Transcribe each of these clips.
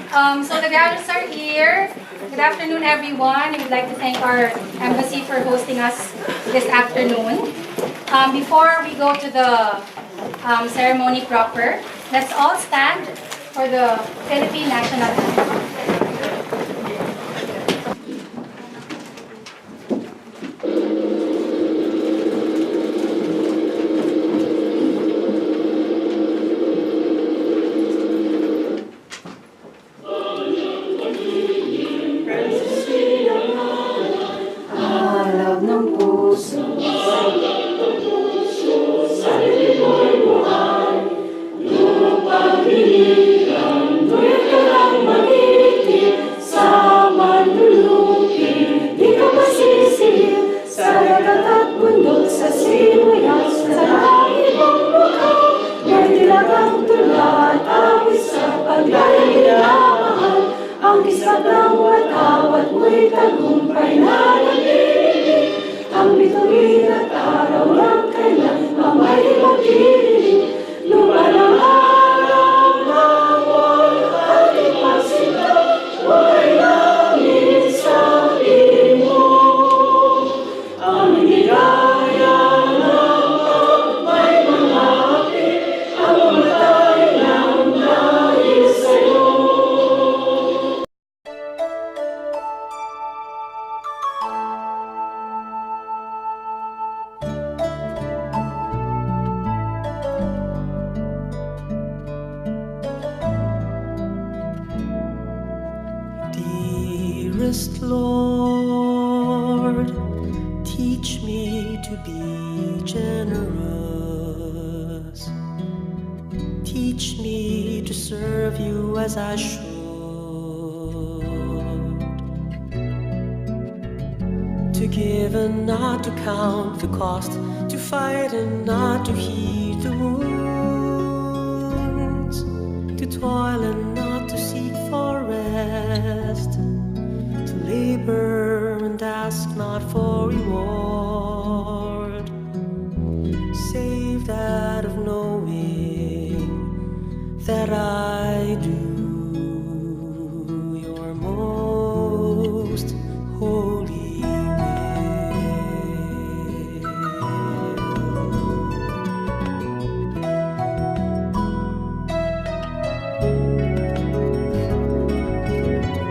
So the graduates are here. Good afternoon, everyone. We would like to thank our embassy for hosting us this afternoon. Before we go to the ceremony proper, let's all stand for the Philippine National Anthem. Ang kisap ng watawat mo'y tagumpay na nag-iibig. Ang bituin at araw ng kanyang mamay magdidilig. Lupa ng araw ng walang pagsinta, buhay namin sa imo. Ang ligaya ng may mga api, ang mamatay ng dahil sa'yo. Dearest Lord, teach me to be generous. Teach me to serve you as I should. To give and not to count the cost. To fight and not to heed the wounds. To toil and not to seek for rest. To labor and ask not for reward. Saved out of knowing that I do your most holy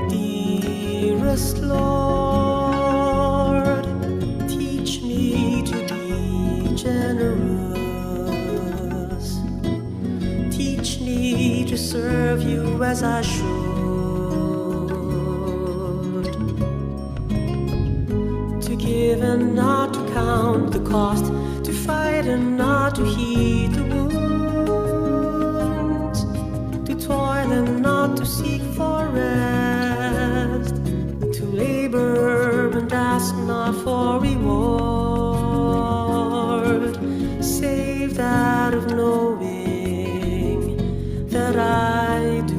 Dearest Lord, teach me to be generous. Teach me to serve you as I should. To give and not to count the cost. To fight and not to heed the wounds. To toil and not to seek for rest. To labor and ask not for reward. Saved out of knowing that I do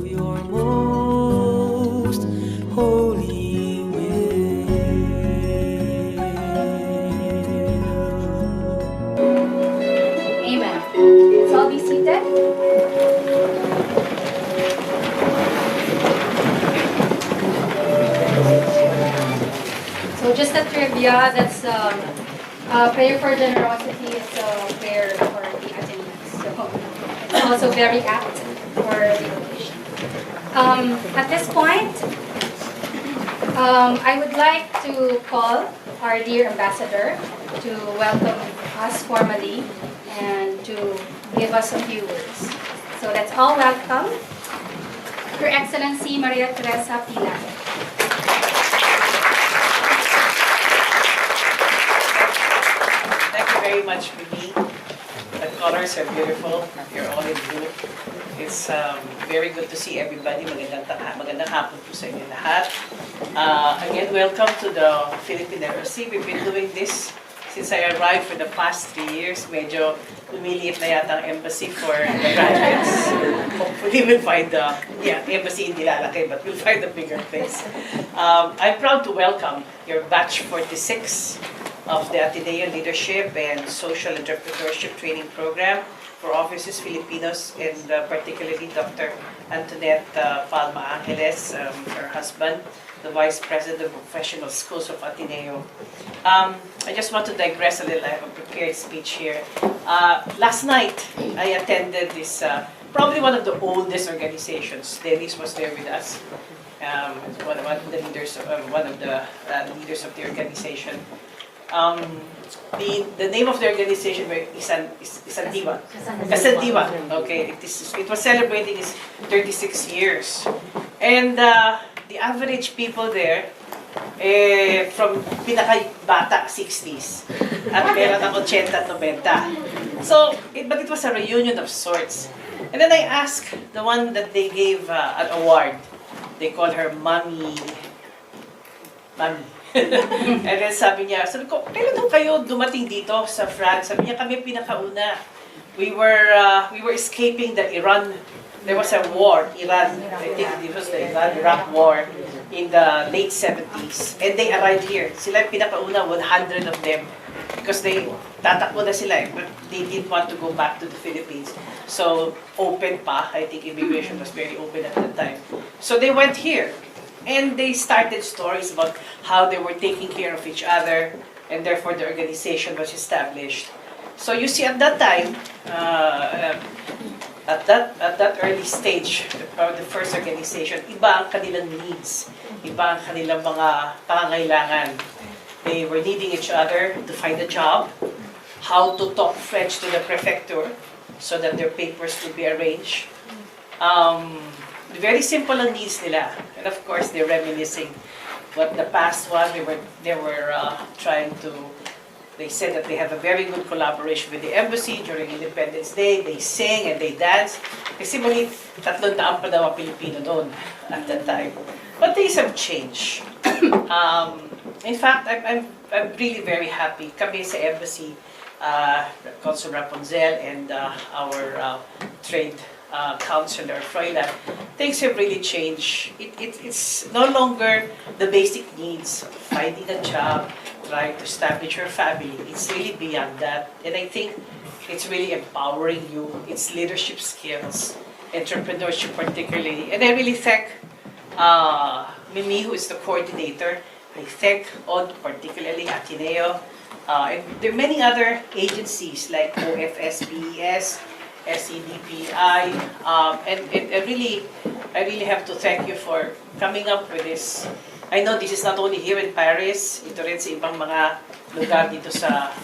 your most holy will. Amen. Let's all be seated. So just a trivia, that's prayer for generosity is a prayer for the attendance. So it's also very apt for the occasion. At this point, I would like to call our dear ambassador to welcome us formally and to give us a few words. So let's all welcome Her Excellency Maria Teresa Pilar. Thank you very much, Vicky. The colors are beautiful. You're all in blue. It's very good to see everybody. Magandang hapon po sa inyo lahat. Again, welcome to the Philippine A-LSE. We've been doing this since I arrived for the past 3 years. Medyo lumiliit na yata ang embassy for the graduates. Hopefully we'll find the embassy hindi lalaki, but we'll find a bigger place. I'm proud to welcome your batch 46 of the Ateneo Leadership and Social Entrepreneurship Training Program for Offices Filipinos, and particularly Dr. Antoinette Palma A-LSE, her husband, the Vice President of Professional Schools of Ateneo. I just want to digress a little. I have a prepared speech here. Last night, I attended this, probably one of the oldest organizations. Dennis was there with us. One of the leaders, leaders of the organization. The name of the organization is Kasandiwa. Kasandiwa. Okay, it was celebrating its 36 years, and the average people there, from pinaka-bata 60s at meron ng 80 at 90. So, but it was a reunion of sorts. And then I asked the one that they gave an award. They call her Mommy. And then sabi ko, kailan daw kayo dumating dito sa France? Sabi niya, kami pinakauna. We were escaping the Iran. There was a war, Iran. I think it was the Iran-Iraq war in the late 70s. And they arrived here. Sila yung pinakauna, 100 of them. Because tatakbo na sila but they didn't want to go back to the Philippines. So, open pa. I think immigration was very open at that time. So they went here. And they started stories about how they were taking care of each other, and therefore the organization was established. So you see, at that time, at that early stage, the first organization, iba ang kanilang needs, iba ang kanilang mga pangangailangan. They were needing each other to find a job, how to talk French to the prefecture so that their papers could be arranged. Very simple ang needs nila. And of course, they're reminiscing what the past was. They were trying to, they said that they have a very good collaboration with the embassy during Independence Day. They sing and they dance. Kasi muli, 3 taon pa daw ang Pilipino doon at that time. But things have changed. In fact, I'm really very happy. Kami sa embassy, Consul Rapunzel and our trade counselor, Froilan, things have really changed. It's no longer the basic needs, finding a job, trying to establish your family. It's really beyond that. And I think it's really empowering you. It's leadership skills, entrepreneurship particularly. And I really thank Mimi, who is the coordinator. I thank OD, particularly Ateneo. And there are many other agencies like OFSBES, SEDPI, and I really have to thank you for coming up with this. I know this is not only here in Paris, ito rin sa ibang mga lugar dito sa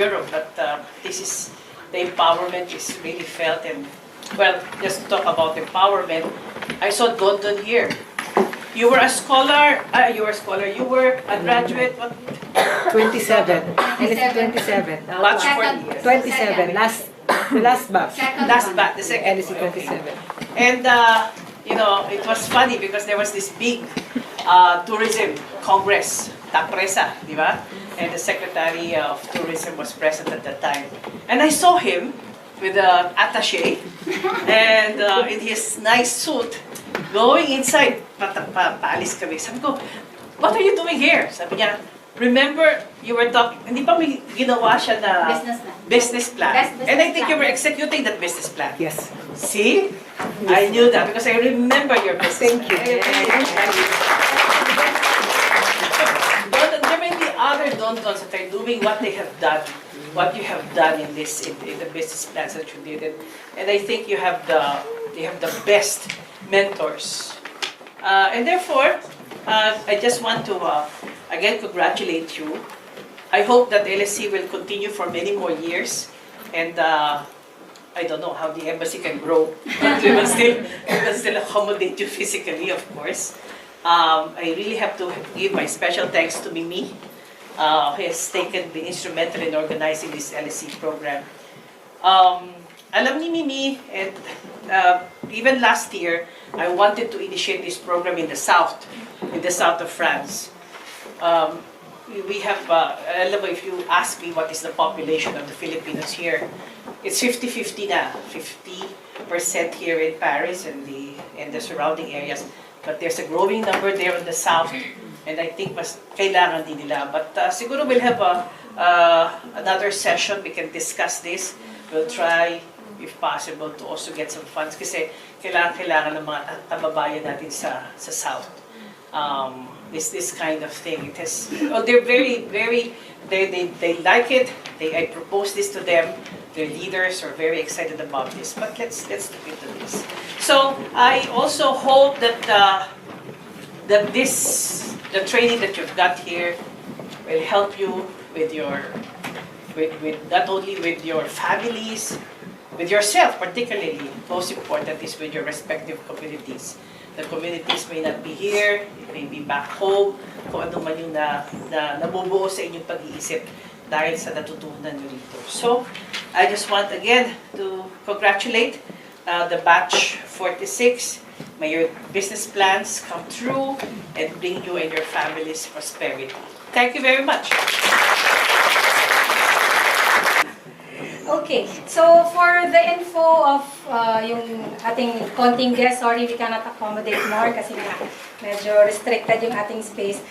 Europe, but this is, the empowerment is really felt. And well, just to talk about empowerment, I saw Dondon here. You were a scholar, you were a graduate, what? 27. And it's 27. Batch 40 years. 27, the last batch. Last batch, the second. LSE 27. And, you know, it was funny because there was this big tourism congress, Tapresa, di ba? And the Secretary of Tourism was present at that time. And I saw him with an attaché and in his nice suit, going inside, paalis kami. Sabi ko, what are you doing here? Sabi niya, remember, you were talking, hindi pa may ginawa siya na business plan. And I think you were executing that business plan. Yes. See? I knew that because I remember your business Thank you. There may be other dondons that are doing what they have done, what you have done in the business plans that you did. And I think you have the best mentors. And therefore, I just want to again congratulate you. I hope that A-LSE will continue for many more years, and I don't know how the embassy can grow, but we will still accommodate you physically, of course. I really have to give my special thanks to Mimi, who has been instrumental in organizing this A-LSE program. Alam ni Mimi, and even last year, I wanted to initiate this program in the south of France. We have, if you ask me what is the population of the Filipinos here, it's 50-50 na. 50% here in Paris and the surrounding areas. But there's a growing number there in the south, and I think mas kailangan din nila. But siguro we'll have another session, we can discuss this. We'll try if possible, to also get some funds kasi kailangan ng mga kababayan natin sa South. This kind of thing. It has, they're very, they like it. I proposed this to them. Their leaders are very excited about this. But let's look into this. So I also hope that the training that you've got here will help you with not only with your families, with yourself particularly. Most important is with your respective communities. The communities may not be here, it may be back home, kung ano man yung nabubuo sa inyong pag-iisip dahil sa natutunan nyo dito. So, I just want again to congratulate the batch 46. May your business plans come true and bring you and your families prosperity. Thank you very much. Okay, so for the info of yung ating konting guest, sorry we cannot accommodate more kasi nga medyo restricted yung ating space.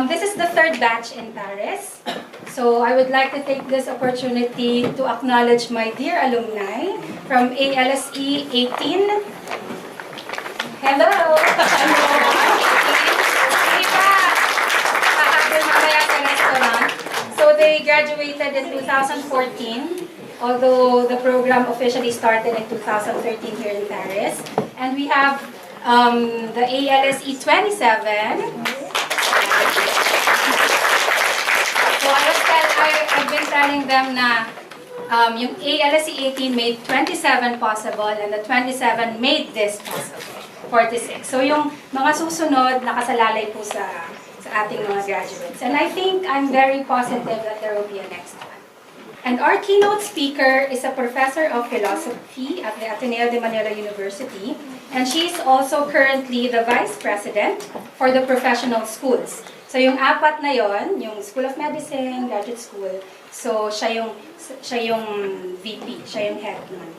This is the third batch in Paris. So I would like to take this opportunity to acknowledge my dear alumni from A-LSE 18. Hello! So they graduated in 2014. Although the program officially started in 2013 here in Paris. And we have the A-LSE 27. So I've been telling them na yung A-LSE 18 made 27 possible and the 27 made this possible, 46. So yung mga susunod nakasalalay po sa ating mga graduates. And I think I'm very positive that there will be a next one. And our keynote speaker is a professor of philosophy at the Ateneo de Manila University, and she is also currently the vice president for the professional schools. So yung apat na yon, yung School of Medicine, Graduate School, so siya yung VP, siya yung head nun.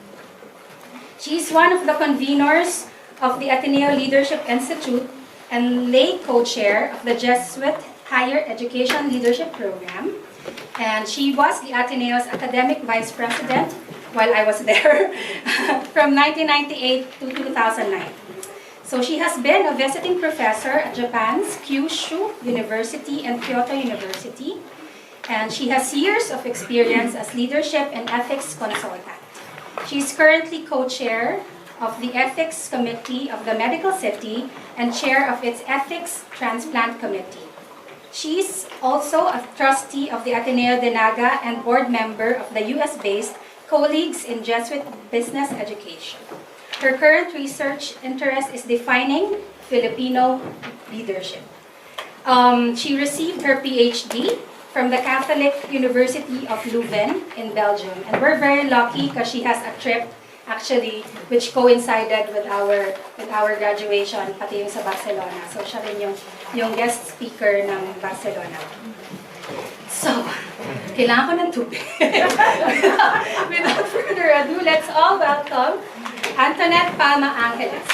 She is one of the conveners of the Ateneo Leadership Institute and lay co-chair of the Jesuit Higher Education Leadership Program. And she was the Ateneo's academic vice president while I was there from 1998 to 2009. So she has been a visiting professor at Japan's Kyushu University and Kyoto University. And she has years of experience as leadership and ethics consultant. She is currently co-chair of the Ethics Committee of the Medical City and chair of its Ethics Transplant Committee. She is also a trustee of the Ateneo de Naga and board member of the US-based Colleagues in Jesuit Business Education. Her current research interest is defining Filipino leadership. She received her PhD from the Catholic University of Leuven in Belgium. And we're very lucky because she has a trip actually which coincided with our graduation pati yung sa Barcelona. So siya rin yung guest speaker ng Barcelona. So, kailangan ko ng tubig. Without further ado, let's all welcome Antoinette Palma Angeles.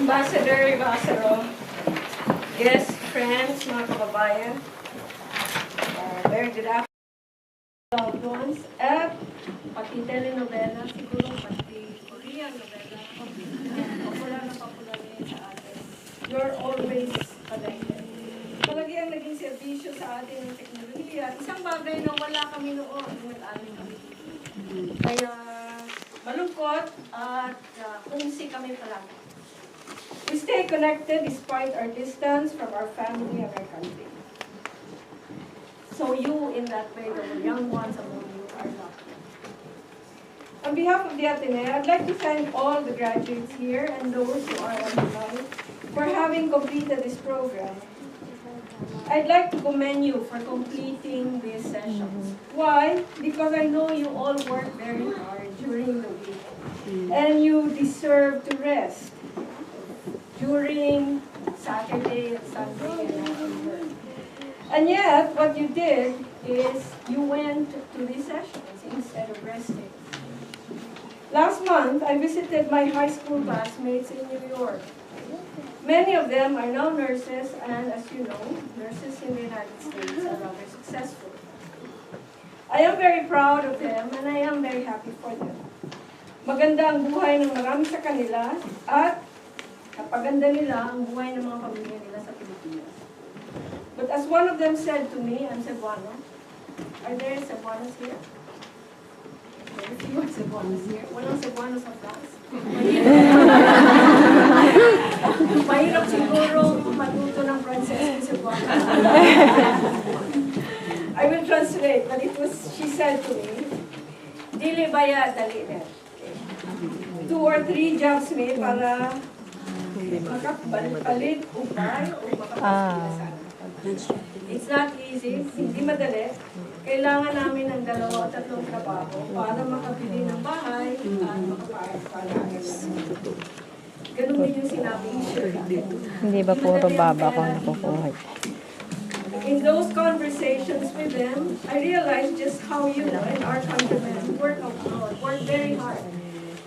Ambassador, guests, friends, mga kababayan, very good afternoon, loved ones, at pati telenovela, siguro pati Korean novela, popular na popular ngayon sa atin. You're always connected. Palagi ang naging serbisyo sa atin ng teknolohiya. Isang bagay na wala kami noon, nag-amin kami. Kaya malungkot at kungsi kami palagi. We stay connected despite our distance from our family and our country. So you, in that way, the young ones among you are lucky. On behalf of the Ateneo, I'd like to thank all the graduates here and those who are alumni for having completed this program. I'd like to commend you for completing these sessions. Why? Because I know you all work very hard during the week, and you deserve to rest during Saturday and Sunday and after work. And yet, what you did is you went to these sessions instead of resting. Last month, I visited my high school classmates in New York. Many of them are now nurses, and as you know, nurses in the United States are rather successful. I am very proud of them, and I am very happy for them. Maganda ang buhay ng marami sa kanila, at napaganda nila ang buhay ng mga pamilya nila sa Pilipinas. But as one of them said to me, I'm Cebuano. Are there Cebuanos here? Very few Cebuanos here. Walang Cebuanos sa France. Mahirap siguro matuto ng Frances kung Cebuano. I will translate, but she said to me, dili baya dali na. 2 or 3 jobs me para makapalit ubay o makapasila sana. It's not easy, hindi madali. Kailangan namin ng 2 o 3 trabaho para makabili ng bahay at makapag-palagas. Ganun din yung sinabi niya. Hindi ba puro baba ko nakukuha? In those conversations with them, I realized just how you and our countrymen work abroad, work very hard.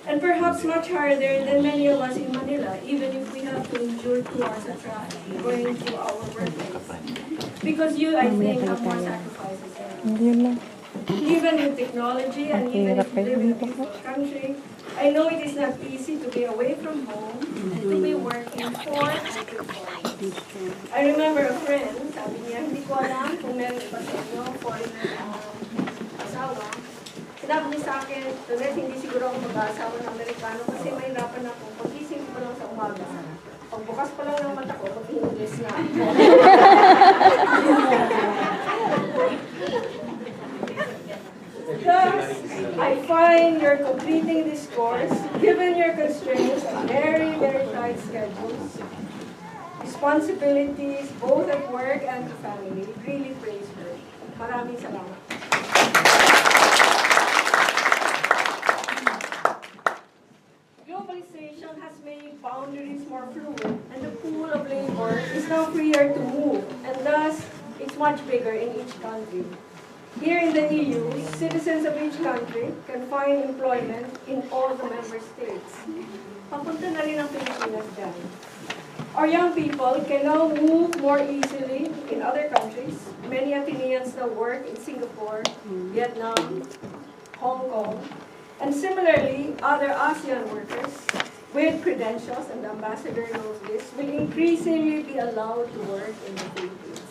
And perhaps much harder than many of us in Manila, even if we have to endure 2 hours of traffic going to our workplace. Because you, I think, have more sacrifices there. Even with technology and even if you live in a peaceful country, I know it is not easy to be away from home and to be working for I remember a friend, sabi niya, hindi ko alam kung meron pa sa inyo, foreigner asawa. Sinabi niya sa akin, Tonet, hindi siguro ako mag-asawa ng Amerikano kasi mahirapan ako. Pag-gising ko lang sa umaga. Pagbukas pa lang ng mata ko, mag-English na. Thus, I find you're completing this course, given your constraints and very, very tight schedules, responsibilities, both at work and to family, really praise her. Maraming salamat. Globalization has made boundaries more fluid, and the pool of labor is now freer to move, and thus, it's much bigger in each country. Here in the EU, citizens of each country can find employment in all the member states. Papunta na rin ang Pilipinas dyan. Our young people can now move more easily in other countries. Many Athenians now work in Singapore, Vietnam, Hong Kong, and similarly, other ASEAN workers with credentials, and the ambassador knows this, will increasingly be allowed to work in the Philippines.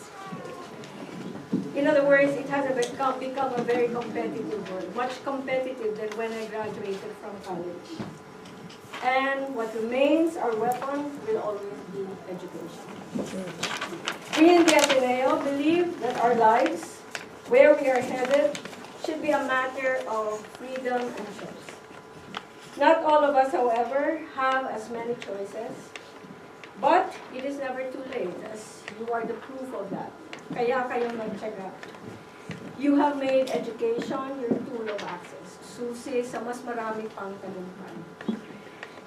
In other words, it has become a very competitive world, much competitive than when I graduated from college. And what remains our weapon will always be education. We in the Ateneo believe that our lives, where we are headed, should be a matter of freedom and choice. Not all of us, however, have as many choices, but it is never too late, as you are the proof of that. Kaya kayong nagtiyaga. You have made education your tool of access, susi sa mas marami pang tagumpay.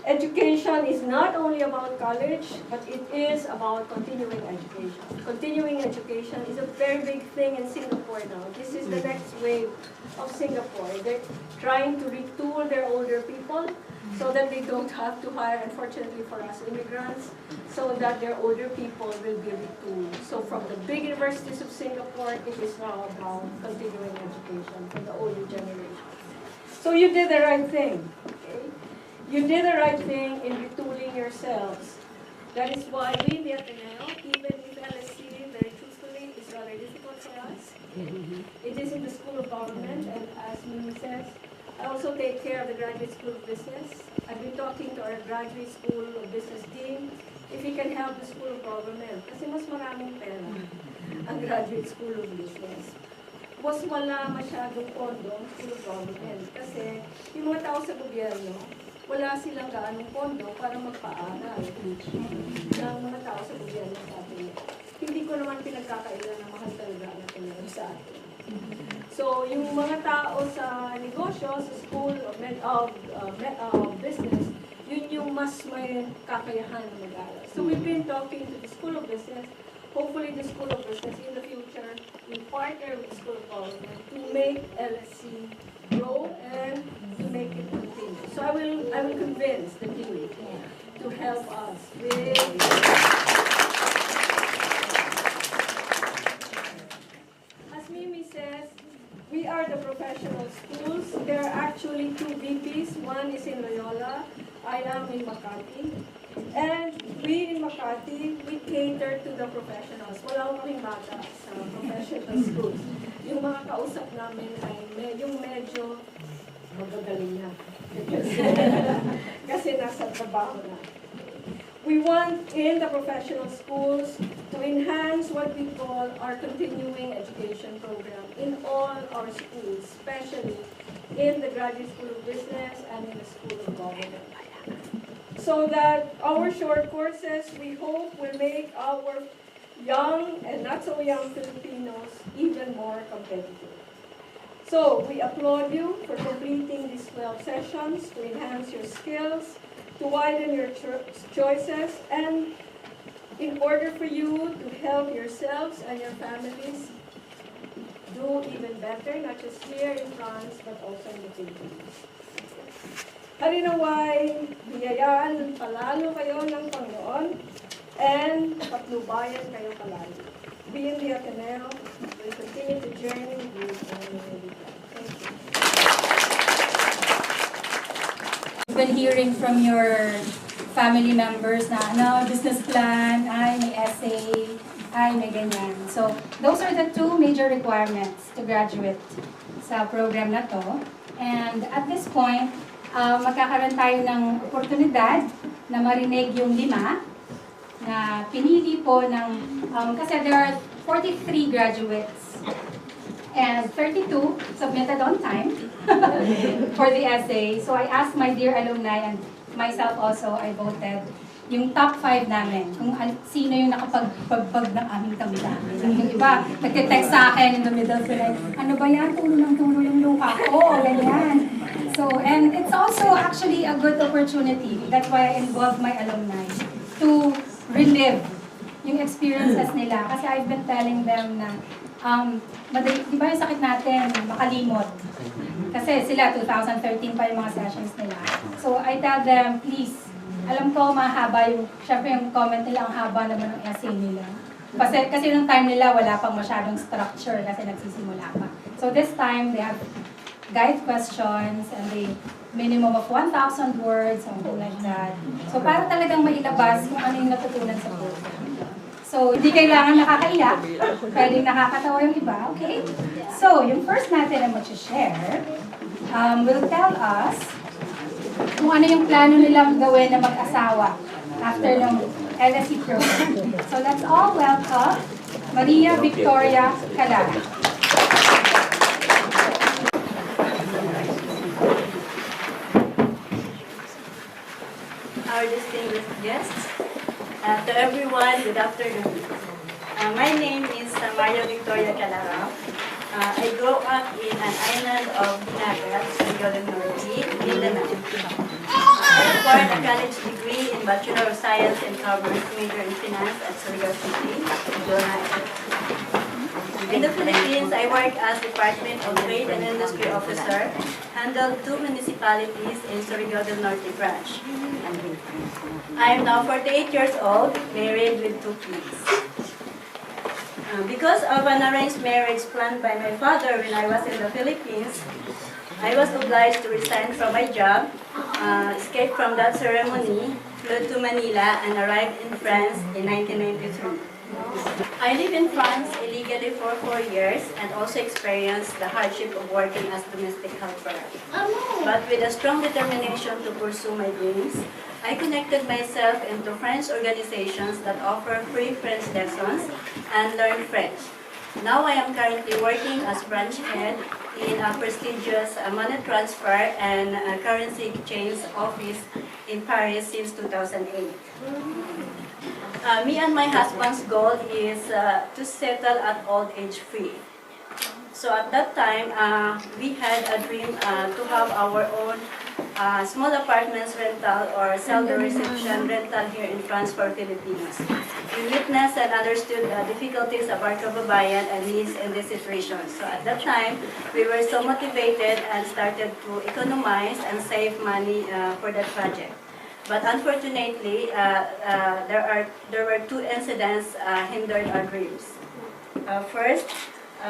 Education is not only about college, but it is about continuing education. Continuing education is a very big thing in Singapore now. This is the next wave of Singapore. They're trying to retool their older people so that they don't have to hire, unfortunately for us immigrants, so that their older people will be retooled. So from the big universities of Singapore, it is now about continuing education for the older generation. So you did the right thing. Okay? You did the right thing in retooling yourselves. That is why we in the Ateneo, even if A-LSE, very truthfully, is rather difficult for us. It is in the School of Government, and as Mimi says, I also take care of the Graduate School of Business. I've been talking to our Graduate School of Business Dean if he can help the School of Government. Kasi mas maraming pera ang Graduate School of Business. Mas wala masyadong pondo ang School of Government. Kasi yung mga tao sa gobyerno, wala silang gaanong pondo para magpaaral ng mga tao sa gobyerno sa atin. Hindi ko naman pinagkakailan na mahal talaga ang Ateneo sa atin. So, yung mga tao sa negosyo, sa School of Business, yun yung mas may kakayahan na mag-aral. So, we've been talking to the School of Business. Hopefully, the School of Business in the future will partner with the School of Government to make A-LSE grow and to make it continue. So, I will convince the dean to to help us with as Mimi says, we are the professional schools. There are actually two VPs. One is in Loyola. I am in Makati. And we in Makati, we cater to the professionals. Wala kaming bata sa professional schools. Yung mga kausap namin ay medyo magagaling na. Kasi nasa trabaho na. We want in the professional schools to enhance what we call our continuing education program in all our schools, especially in the Graduate School of Business and in the School of Government. So that our short courses, we hope, will make our young and not so young Filipinos even more competitive. So we applaud you for completing these 12 sessions to enhance your skills, to widen your choices, and in order for you to help yourselves and your families do even better, not just here in France, but also in the Philippines. Halinaway, biyayaan palalo kayo ng Panginoon, and patnubayan kayo palalo. We in the Ateneo will continue to journey with you all the way. Thank you. I've been hearing from your family members na business plan, ay may essay, ay may ganyan. So, those are the two major requirements to graduate sa program na to. And at this point, magkakaroon tayo ng oportunidad na marinig yung 5 na pinili po ng, kasi there are 43 graduates and 32 submitted on time for the essay. So I asked my dear alumni and myself also, I voted yung top 5 namin, kung sino yung nakapagpagbag ng aming damdamin. Yung iba, nagte-text sa akin in the middle of the night, ano ba yan? Tulo yung luha ko, ganyan. So, and it's also actually a good opportunity. That's why I involve my alumni to relive yung experiences nila. Kasi I've been telling them na, di ba yung sakit natin, makalimot? Kasi sila, 2013 pa yung mga sessions nila. So I tell them, please, alam ko mahaba yung, syempre yung comment nila, ang haba naman ng essay nila. Kasi nung time nila, wala pang masyadong structure kasi nagsisimula pa. So this time, they have guide questions and the minimum of 1,000 words, something like that. So para talagang mailabas kung ano yung natutunan sa program. So hindi kailangan nakakaiyak, pwedeng nakakatawa yung iba, okay? So yung first natin na mag-share will tell us kung ano yung plano nilang gawin na mag-asawa after ng A-LSE program. So let's all welcome Maria Victoria Calara. Our distinguished guests, to everyone, good afternoon. My name is Maria Victoria Calara. I grew up in an island of Nagat, Surigao del Norte, in the I acquired a college degree in Bachelor of Science in Commerce, major in Finance at Surigao City, In the Philippines, I work as Department of Trade and Industry Officer, handled 2 municipalities in Surigao del Norte branch. I am now 48 years old, married with 2 kids. Because of an arranged marriage planned by my father when I was in the Philippines, I was obliged to resign from my job, escape from that ceremony, flew to Manila, and arrived in France in 1993. I lived in France illegally for 4 years and also experienced the hardship of working as domestic helper. But with a strong determination to pursue my dreams, I connected myself into French organizations that offer free French lessons and learn French. Now I am currently working as branch head in a prestigious money transfer and currency exchange office in Paris since 2008. Me and my husband's goal is to settle at old age free. So at that time, we had a dream to have our own small apartments rental or seldom reception rental here in France for Filipinos. We witnessed and understood the difficulties of our kababayan and needs in this situation. So at that time, we were so motivated and started to economize and save money for that project. But unfortunately, there were two incidents hindered our dreams. First,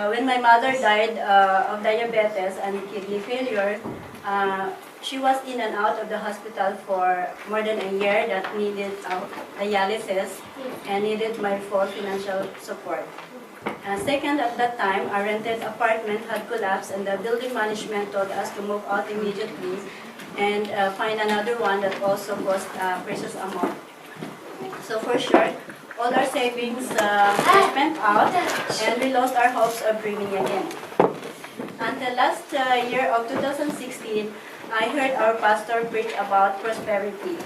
when my mother died of diabetes and kidney failure, she was in and out of the hospital for more than a year that needed dialysis and needed my full financial support. Second, at that time, our rented apartment had collapsed and the building management told us to move out immediately and find another one that also cost a precious amount. So for sure, all our savings were spent out and we lost our hopes of dreaming again. Until last year of 2016, I heard our pastor preach about prosperity,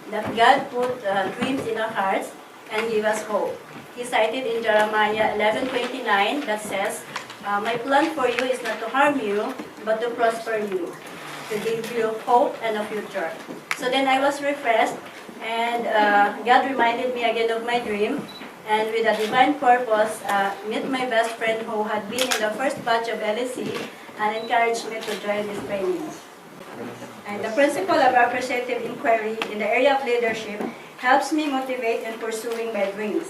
that God put dreams in our hearts and give us hope. He cited in Jeremiah 11:29 that says, my plan for you is not to harm you, but to prosper you, to give you hope and a future. So then I was refreshed, and God reminded me again of my dream, and with a divine purpose, met my best friend who had been in the first batch of A-LSE and encouraged me to join this training. And the principle of appreciative inquiry in the area of leadership helps me motivate in pursuing my dreams.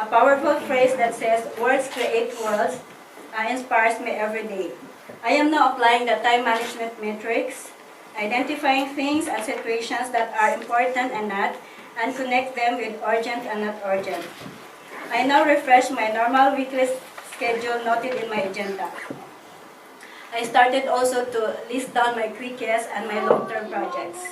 A powerful phrase that says, words create worlds, inspires me every day. I am now applying the time management matrix, identifying things and situations that are important and not, and connect them with urgent and not urgent. I now refresh my normal weekly schedule noted in my agenda. I started also to list down my quickest and my long-term projects.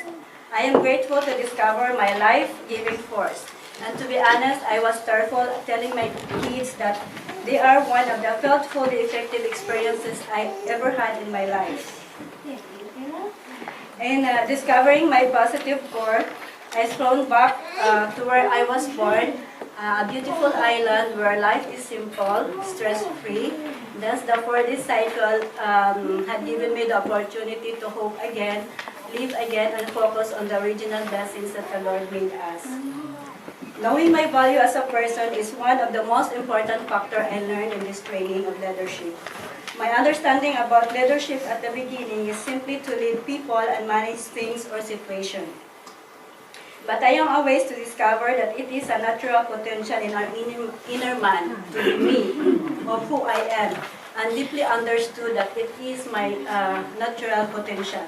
I am grateful to discover my life-giving force. And to be honest, I was tearful telling my kids that they are one of the felt fully effective experiences I ever had in my life. In discovering my positive core, I strolled back to where I was born, a beautiful island where life is simple, stress-free. Thus, the 4D cycle had given me the opportunity to hope again, live again, and focus on the original blessings that the Lord made us. Knowing my value as a person is one of the most important factors I learned in this training of leadership. My understanding about leadership at the beginning is simply to lead people and manage things or situations. But I am always to discover that it is a natural potential in our inner man to be me, of who I am, and deeply understood that it is my natural potential.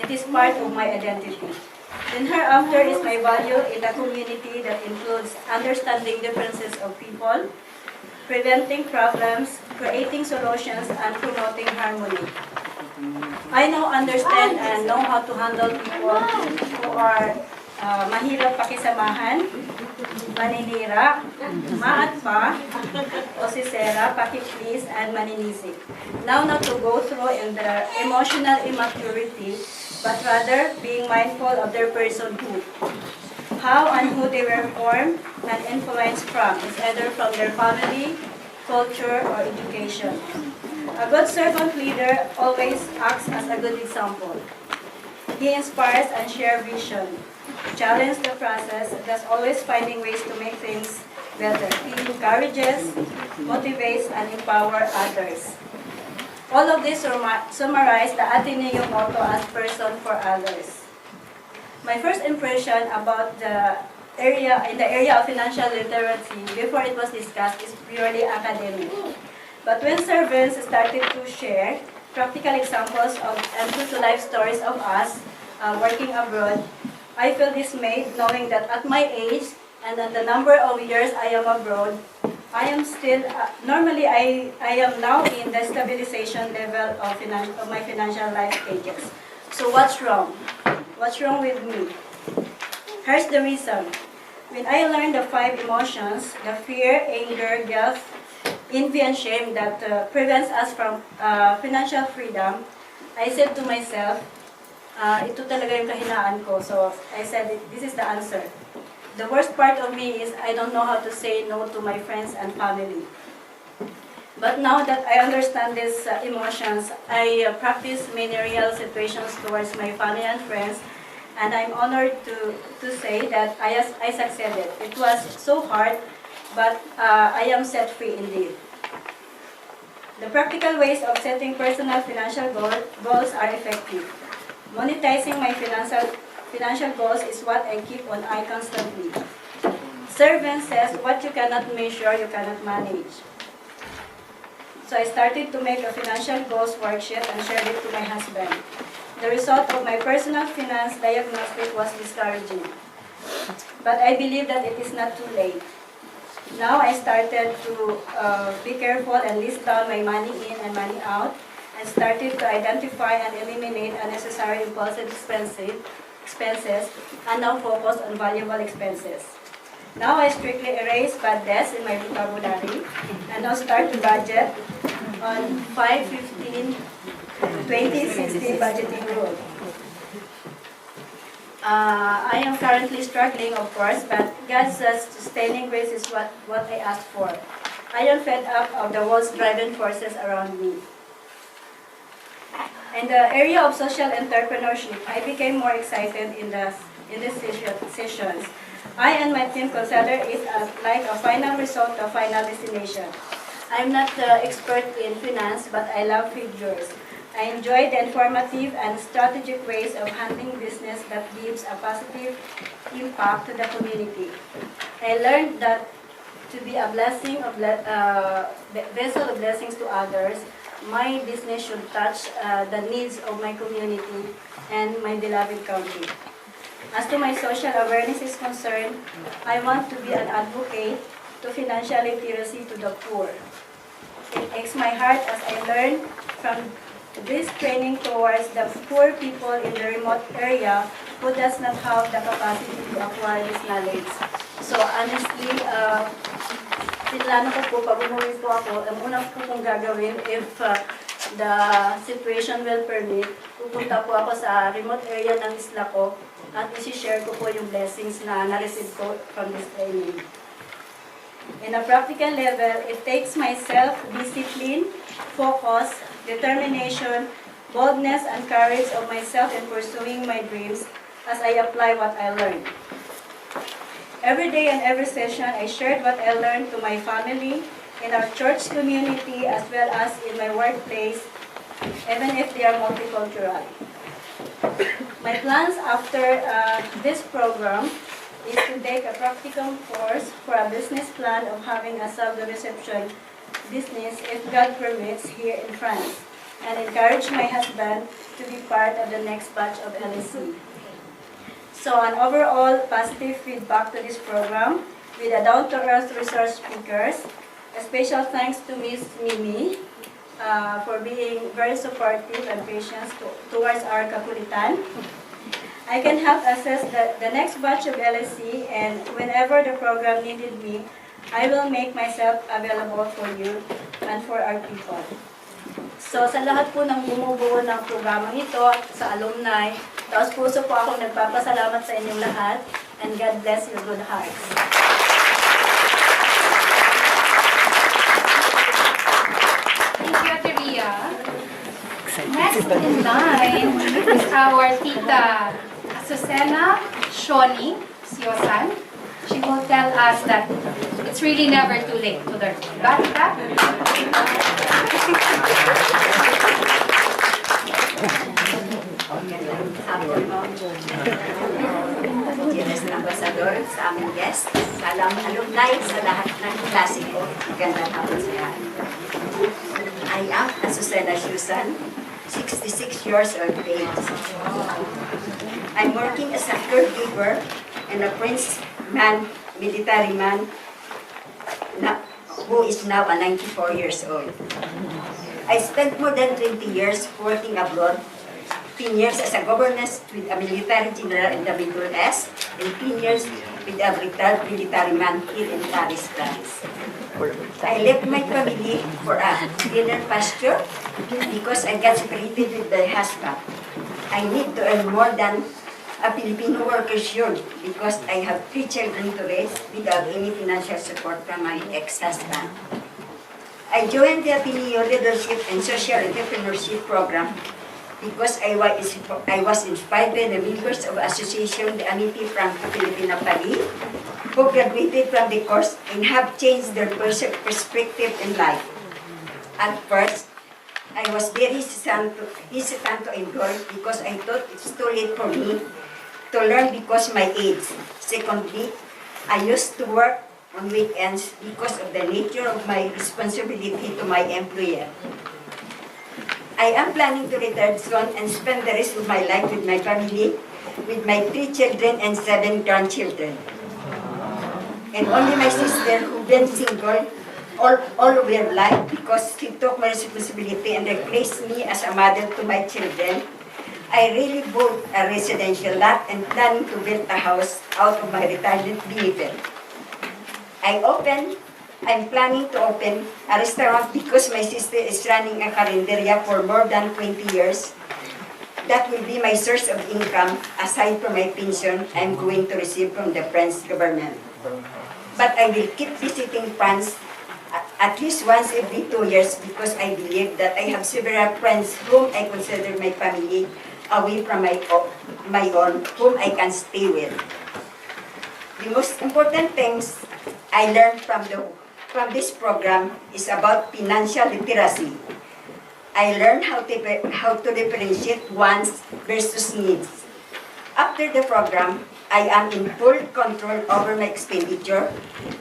It is part of my identity. Then hereafter is my value in a community that includes understanding differences of people, preventing problems, creating solutions, and promoting harmony. I now understand and know how to handle people who are mahirap pakisamahan, maninira, maatpa, osisera, pakiplease, and maninisik. Now not to go through in their emotional immaturity, but rather being mindful of their personhood. How and who they were formed and influenced from is either from their family, culture, or education. A good servant leader always acts as a good example. He inspires and shares vision, challenges the process, thus always finding ways to make things better. He encourages, motivates, and empowers others. All of this summarize the Ateneo motto as person for others. My first impression about the area of financial literacy before it was discussed is purely academic. But when servants started to share practical examples of and true-to-life stories of us working abroad, I feel dismayed knowing that at my age and at the number of years I am abroad, I am still, normally I am now in the stabilization level of my financial life stages. So what's wrong? What's wrong with me? Here's the reason. When I learned the 5 emotions, the fear, anger, guilt, envy, and shame that prevents us from financial freedom, I said to myself, ito talaga yung kahinaan ko. So I said, this is the answer. The worst part of me is I don't know how to say no to my friends and family. But now that I understand these emotions, I practice many real situations towards my family and friends, and I'm honored to say that I succeeded. It was so hard, but I am set free indeed. The practical ways of setting personal financial goals are effective. Monetizing my financial goals is what I keep on eye constantly. Servant says, what you cannot measure, you cannot manage. So I started to make a financial goals worksheet and shared it to my husband. The result of my personal finance diagnostic was discouraging. But I believe that it is not too late. Now I started to be careful and list down my money in and money out, and started to identify and eliminate unnecessary impulsive expenses, and now focus on valuable expenses. Now I strictly erase bad debts in my vocabulary, and now start to budget on 5-15-20-16 budgeting rule. I am currently struggling, of course, but God's sustaining grace is what I asked for. I am fed up of the world's driving forces around me. In the area of social entrepreneurship, I became more excited in these sessions. I and my team consider it like a final result, a final destination. I'm not the expert in finance, but I love figures. I enjoy the informative and strategic ways of handling business that gives a positive impact to the community. I learned that to be a blessing of vessel of blessings to others, my business should touch the needs of my community and my beloved country. As to my social awareness is concerned, I want to be an advocate to financial literacy to the poor. It aches my heart as I learn from this training towards the poor people in the remote area who does not have the capacity to acquire this knowledge. So honestly, pinlano ko po, pag umuwi po ako, ang una po kong gagawin, if the situation will permit, pupunta po ako sa remote area ng isla ko at isi-share ko po yung blessings na na-receive ko from this training. In a practical level, it takes my self-discipline, focus, determination, boldness, and courage of myself in pursuing my dreams as I apply what I learned. Every day and every session, I shared what I learned to my family, in our church community, as well as in my workplace, even if they are multicultural. My plans after this program is to take a practical course for a business plan of having a self-reception business, if God permits, here in France, and encourage my husband to be part of the next batch of A-LSE. So an overall positive feedback to this program with a down-to-earth resource speakers. A special thanks to Miss Mimi for being very supportive and patient towards our kakulitan. I can help assess the next batch of A-LSE, and whenever the program needed me, I will make myself available for you and for our people. So sa lahat po ng bumubuo ng programang ito, sa alumni, taos puso po ako nagpapasalamat sa inyong lahat, and God bless your good hearts. Thank you, Ate Ria. Next in line is our Tita Azucena Shoni Siosan. She will tell us that it's really never too late to learn. Got that? Dearest Ambassador, sa aming guest, sa alumni, sa lahat ng klase ko, magandang hapon sa lahat. I am Azucena Siosan, 66 years of age. I'm working as a caregiver and a Prince man, military man, who is now 94 years old. I spent more than 20 years working abroad, 10 years as a governess with a military general in the Middle East, and 10 years with a retired military man here in Paris, France. I left my family for a greener pasture because I got separated with my husband. I need to earn more than a Filipino worker should because I have 3 children to raise without any financial support from my ex-husband. I joined the Ateneo Leadership and Social Entrepreneurship Program because I was inspired by the members of Association de Amity Franco-Filipina Paris who graduated from the course and have changed their perspective in life. At first, I was very hesitant to enroll because I thought it's too late for me to to learn because my age. Secondly, I used to work on weekends because of the nature of my responsibility to my employer. I am planning to retire soon and spend the rest of my life with my family, with my 3 children and 7 grandchildren. And only my sister, who been single all of her life because she took my responsibility and replaced me as a mother to my children, I really bought a residential lot and planning to build a house out of my retirement vehicle. I'm planning to open a restaurant because my sister is running a carinderia for more than 20 years. That will be my source of income aside from my pension I'm going to receive from the French government. But I will keep visiting France at least once every 2 years because I believe that I have several friends whom I consider my family away from my own, whom I can stay with. The most important things I learned from this program is about financial literacy. I learned how to differentiate wants versus needs. After the program, I am in full control over my expenditure.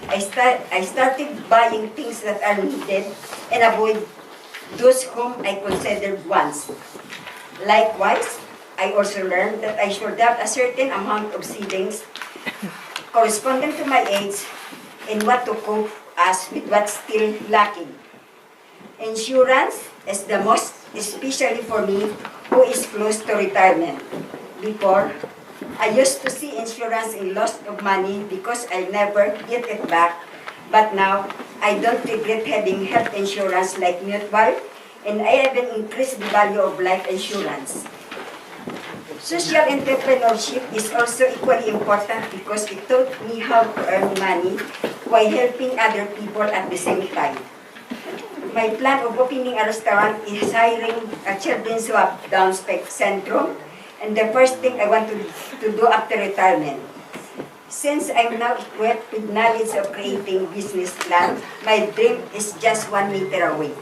I started buying things that are needed and avoid those whom I considered wants. Likewise, I also learned that I should have a certain amount of savings corresponding to my age and what to cope as with what's still lacking. Insurance is the most, especially for me, who is close to retirement. Before, I used to see insurance in loss of money because I never get it back. But now, I don't regret having health insurance like Mutual, and I even increased the value of life insurance. Social entrepreneurship is also equally important because it taught me how to earn money while helping other people at the same time. My plan of opening a restaurant is hiring a children's down syndrome, and the first thing I want to do after retirement. Since I'm now equipped with knowledge of creating business plan, my dream is just 1 meter away.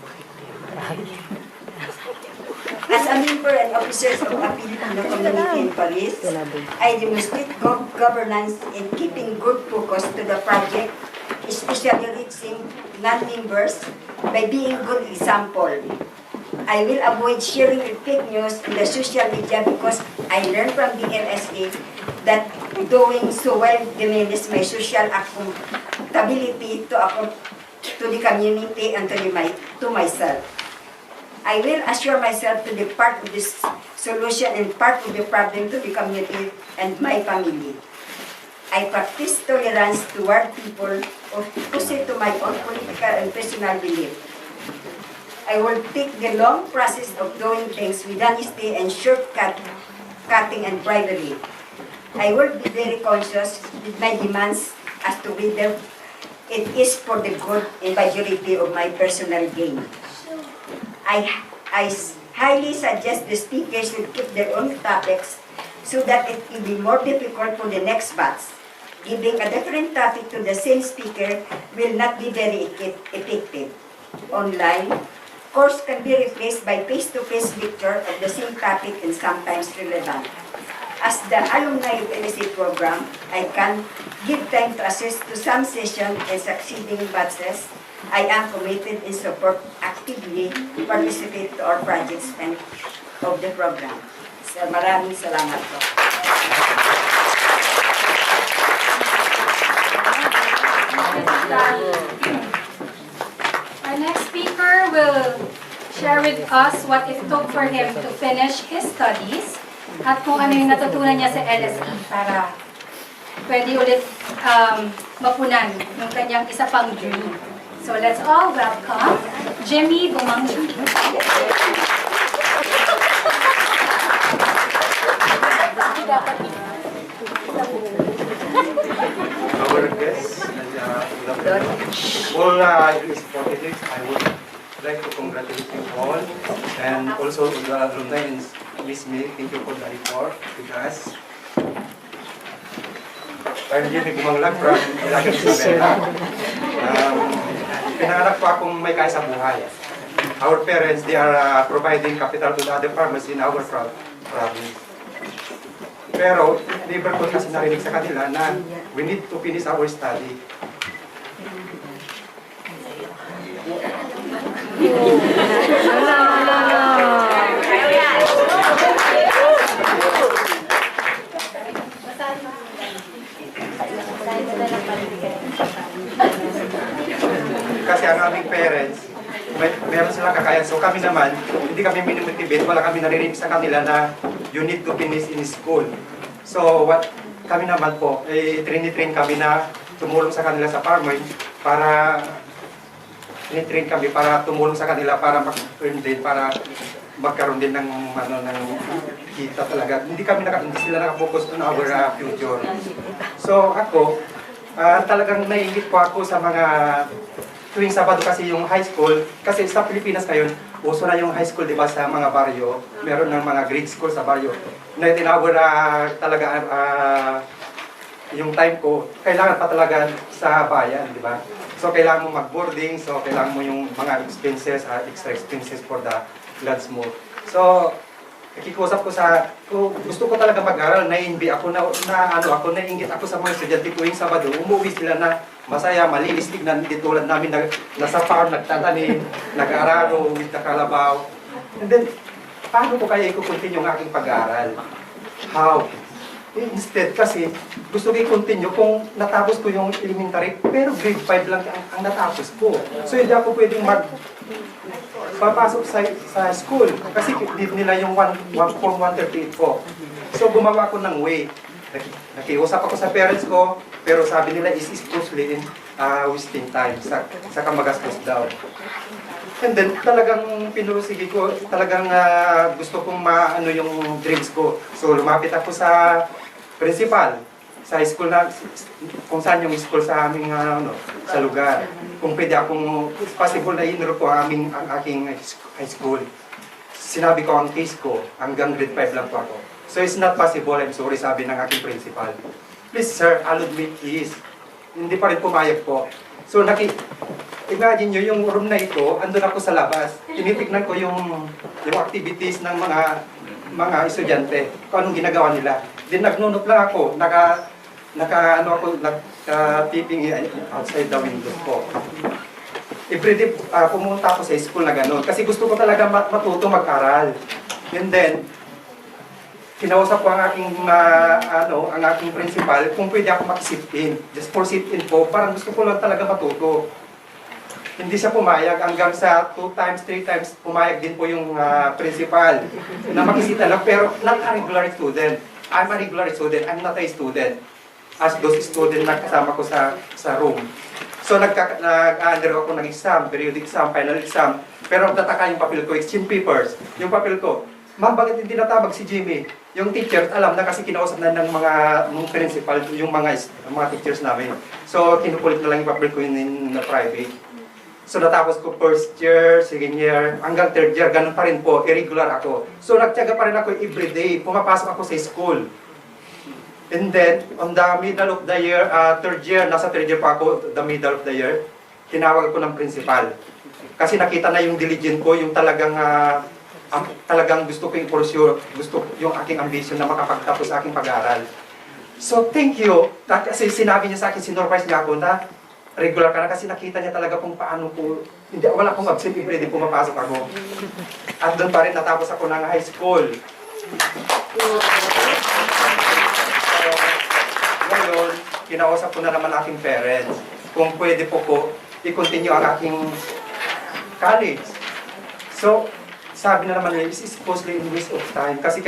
As a member and officer of a Filipino community in Paris, I demonstrate good governance in keeping good focus to the project, especially reaching non-members by being good example. I will avoid sharing fake news in the social media because I learned from the A-LSE that doing so well diminishes my social accountability to the community and to myself. I will assure myself to be part of this solution and part of the problem to the community and my family. I practice tolerance toward people opposite to my own political and personal belief. I will take the long process of doing things with honesty and shortcutting and bribery. I will be very conscious with my demands as to whether it is for the good and majority of my personal gain. I highly suggest the speakers should keep their own topics so that it will be more difficult for the next batch. Giving a different topic to the same speaker will not be very effective. Online, course can be replaced by face-to-face lecture of the same topic and sometimes relevant. As the alumni of A-LSE program, I can give time to assist to some sessions and succeeding batches. I am committed and support actively to participate to our projects and of the program. So, maraming salamat po. Our next speaker will share with us what it took for him to finish his studies at kung ano yung natutunan niya sa A-LSE para pwede ulit mapunan yung kanyang isa pang dream. So let's all welcome Jimmy Bumangju. Our guests, all executives, I would like to congratulate you all, and also the alumni in Miss May. Thank you for the effort with us. I'm Jimmy Bumanglag from Ilagay Isabela. Pinanganak po akong may kaya sa buhay. Our parents, they are providing capital to the other farmers in our province. Pero never ko kasi narinig sa kanila na we need to finish our study. Kasi ang aming parents, meron silang kakayahan. So kami naman, hindi kami minimotivate, wala kami naririnig sa kanila na you need to finish in school. So kami naman po, train kami na tumulong sa kanila sa farming para train kami para tumulong sa kanila para mag-earn din, para magkaroon din ng kita talaga. Hindi sila nakapokus on our future. So ako, talagang naiingit po ako sa mga tuwing Sabado kasi yung high school, kasi sa Pilipinas ngayon, uso na yung high school, di ba, sa mga baryo. Meron ng mga grade school sa baryo. Na tinawag talaga yung time ko, kailangan pa talaga sa bayan, di ba? So kailangan mo mag-boarding, so kailangan mo yung mga expenses, extra expenses for the lunch mo. So, nakikusap ko gusto ko talaga mag-aral, naiinbi ako, naiingit ako sa mga estudyante tuwing Sabado. Umuwi sila na masaya, malinis tignan, hindi tulad namin nasa farm, nagtatanim, nag-araro, with the kalabaw. And then, paano ko kaya i-continue ang aking pag-aaral? How? Instead, kasi gusto ko i-continue kung natapos ko yung elementary, pero grade 5 lang ang natapos ko. So, hindi ako pwedeng papasok sa school kasi need nila yung form 138 po. So gumawa ako ng way. Nakiusap ako sa parents ko, pero sabi nila is costly in wasting time, sa kamagastos daw. And then talagang pinursige ko, talagang gusto kong maano yung dreams ko. So lumapit ako sa principal, sa school na, kung saan yung school sa aming sa lugar. Kung pwede akong, possible na inro ko ang aking high school. Sinabi ko ang case ko, hanggang grade 5 lang po ako. So it's not possible, I'm sorry, sabi ng aking principal. Please sir, allowed me please. Hindi pa rin pumayag po. So imagine nyo yung room na ito, andun ako sa labas. Tinitignan ko yung activities ng mga estudyante, kung anong ginagawa nila. Then nagnunot lang ako, naka-tipping outside the windows po. Everyday pumunta ako sa school na gano'n kasi gusto ko talaga matuto mag-aral. And then, kinausap ko ang aking principal kung pwede ako mag-sit-in. Just for sit-in po, parang gusto ko lang talaga matuto. Hindi siya pumayag hanggang sa 2 times, 3 times pumayag din po yung principal na makisita lang, pero not a regular student. I'm a regular student, I'm not a student. As those student na kasama ko sa room. So nag-under ako ng exam, periodic exam, final exam. Pero nagtataka yung papel ko, exchange papers. Yung papel ko, ma'am, bakit hindi natawag si Jimmy? Yung teacher, alam na kasi kinausap na ng principal, yung mga teachers namin. So kinukulit na lang yung papel ko in private. So natapos ko first year, second year, hanggang third year, ganun pa rin po, irregular ako. So nagtiyaga pa rin ako everyday, pumapasok ako sa school. And then, on the middle of the year, third year, nasa third year pa ako, the middle of the year, tinawag ko ng principal. Kasi nakita na yung diligent ko, yung talagang gusto ko yung pursue, gusto yung aking ambition na makapagtapos sa aking pag-aaral. So, thank you. Kasi sinabi niya sa akin, sinurprise niya ako na regular ka na kasi nakita niya talaga kung paano ko, wala akong absent, everyday pumapasok ako. At doon pa rin natapos ako ng high school. Ngayon, kinausap ko na naman aking parents kung pwede po i-continue ang aking college. So, sabi na naman nila, is costly in waste of time. Kasi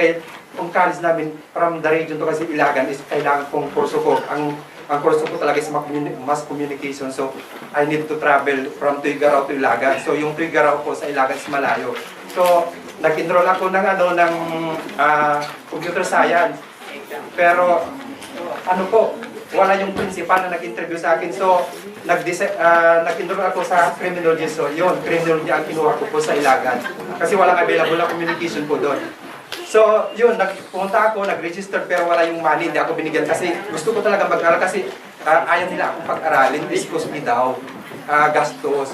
kung college namin, from the region to kasi Ilagan, is kailangan kong kurso ko. Ang kurso ko talaga is mass communication. So, I need to travel from Tuigaraw to Ilagan. So, yung Tuigaraw po sa Ilagan is malayo. So, nag-enroll ako ng computer science. Pero, wala yung principal na nag-interview sa akin. So, nag-enroll ako sa criminology. So, yun, criminology ang kinuha ko po sa Ilagan. Kasi walang available na communication po doon. So, yun, pumunta ako, nag-register, pero wala yung money, hindi ako binigyan. Kasi gusto ko talaga mag-aral kasi ayaw nila akong pag-aralin. Discuss me daw, gastos.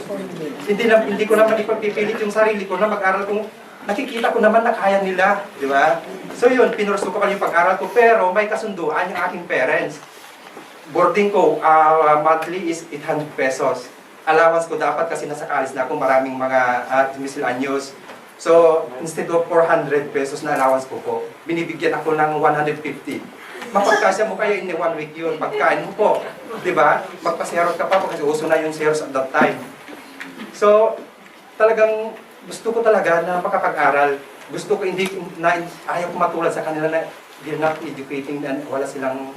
Hindi ko naman ipagpipilit yung sarili ko na mag-aral kung nakikita ko naman na kaya nila, di ba? So yun, pinurso ko pa yung pag-aral ko, pero may kasunduan yung aking parents. Boarding ko, monthly is 800 pesos. Allowance ko dapat kasi nasa college na ako, maraming mga miscellaneous. So, instead of 400 pesos na allowance ko po, binibigyan ako ng 150. Mapagkasya mo kayo in 1 week yun, pagkain mo po. Di ba? Magpaserot ka pa po kasi uso na yung seros at that time. So, talagang gusto ko talaga na makapag-aral. Gusto ko ayaw ko matulad sa kanila na they're not educating and wala silang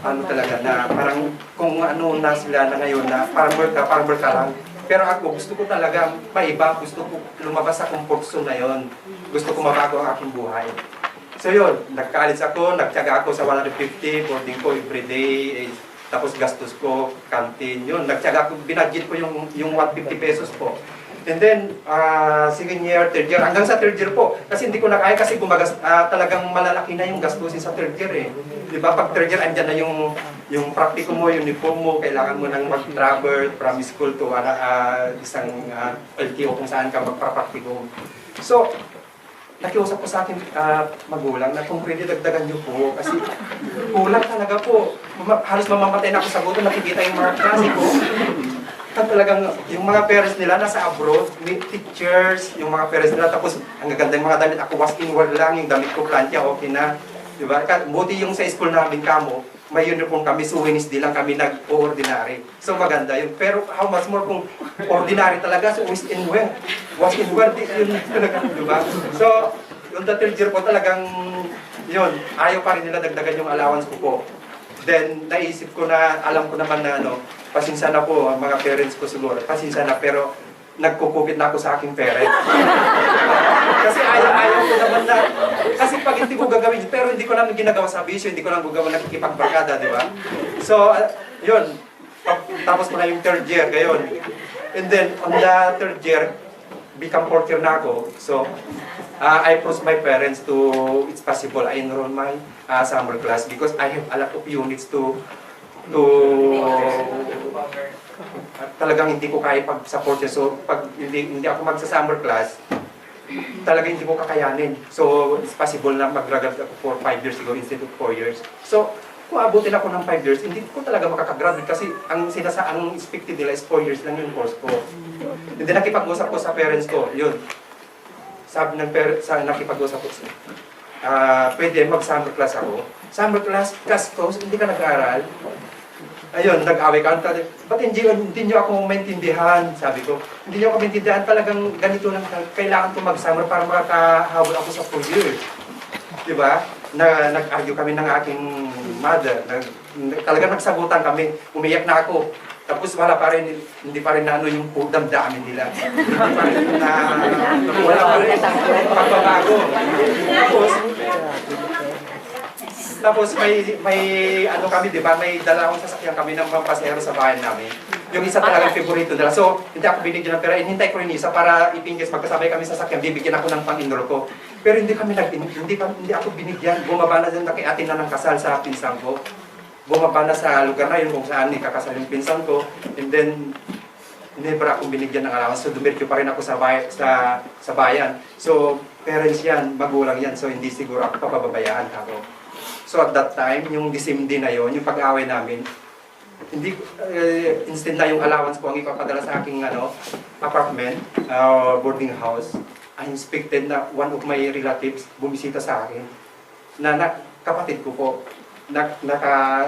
talaga na parang kung ano na sila na ngayon na parang work ka lang. Pero ako gusto ko talaga maiba, gusto ko lumabas sa comfort zone na yun. Gusto ko mabago ang aking buhay. So yun, nag-college ako, nagtyaga ako sa 150, boarding ko everyday, tapos gastos ko, canteen, yun. Nagtyaga ako, binadget ko yung 150 pesos po. And then, second year, third year, hanggang sa third year po. Kasi hindi ko na kaya kasi talagang malalaki na yung gastusin sa third year eh. Di ba? Pag third year, andyan na yung practical mo, uniform mo, kailangan mo nang mag-travel from school to isang LTO kung saan ka magpa-practical. So, nakiusap ko sa akin magulang na kung pwede dagdagan niyo po kasi kulang talaga po. Halos mamamatay na ako sa gutom, nakikita yung mga klase ko. At talagang yung mga parents nila nasa abroad, may teachers, yung mga parents nila, tapos ang gaganda yung mga damit, ako was inward lang, yung damit ko plantya, okay na. Diba? Buti yung sa school namin kamo, may uniform kami, so Wednesday lang kami nag-ordinary. So maganda yun. Pero how much more kung ordinary talaga, so was in wear. Was in wear, yun talaga, diba? So, yung third year po talagang, yun, ayaw pa rin nila dagdagan yung allowance ko po. Then, naisip ko na, alam ko naman na pasensya na po ang mga parents ko siguro, pasensya na, pero nagkukupit na ako sa aking parents. Kasi ayaw ko naman na, kasi pag hindi ko gagawin, pero hindi ko naman ginagawa sa bisyo, hindi ko naman gagawin nakikipagbarkada, di ba? So, yun, tapos ko na yung third year, gayon. And then, on the third year, become fourth year na ako. So, I approached my parents to, it's possible, I enroll my summer class because I have a lot of units to talagang hindi ko kaya pag-support siya. So, pag hindi ako magsa-summer class, talagang hindi ko kakayanin. So, it's possible na mag-graduate ako for 5 years ago instead of 4 years. So, kung abutin ako ng 5 years, hindi ko talaga makakagraduate kasi ang expected nila is 4 years lang yung course ko. Hindi nakipag-usap ko sa parents ko, yun. Sabi ng parents, nakipag-usap ko sa pwede mag-summer class ako. Summer class ko, hindi ka nag-aaral. Ayun, nag-away ka. Ba't hindi nyo ako maintindihan? Sabi ko, hindi nyo ako maintindihan. Talagang ganito lang. Kailangan ko mag-summer para makahabol ako sa 4 years. Diba? Nag-argue kami ng aking mother. Talagang nagsagutan kami. Umiyak na ako. Tapos wala pa rin, hindi pa rin na yung damdamin nila. Hindi pa rin wala pa rin pagbabago. Tapos may ano kami, di ba? May dalawang sasakyan kami ng mga pasahero sa bahay namin. Yung isa talagang favorito nila. So, hindi ako binigyan ng pera. Hinintay ko rin isa para ipingges. Magkasabay kami sa sasakyan, bibigyan ako ng pang-enroll ko. Pero hindi ako binigyan. Bumaba na din nakiatin na ng kasal sa pinsan ko. Bumaba na sa lugar na yun kung saan ikakasal yung pinsan ko. And then, never akong binigyan ng allowance. So, dumiretso pa rin ako sa bayan. So, parents yan, magulang yan. So, hindi siguro ako papababayaan ako. So at that time, yung December na yon, yung pag-away namin, hindi instant na yung allowance ko ang ipapadala sa aking apartment, boarding house. I inspected na one of my relatives bumisita sa akin. Kapatid ko po,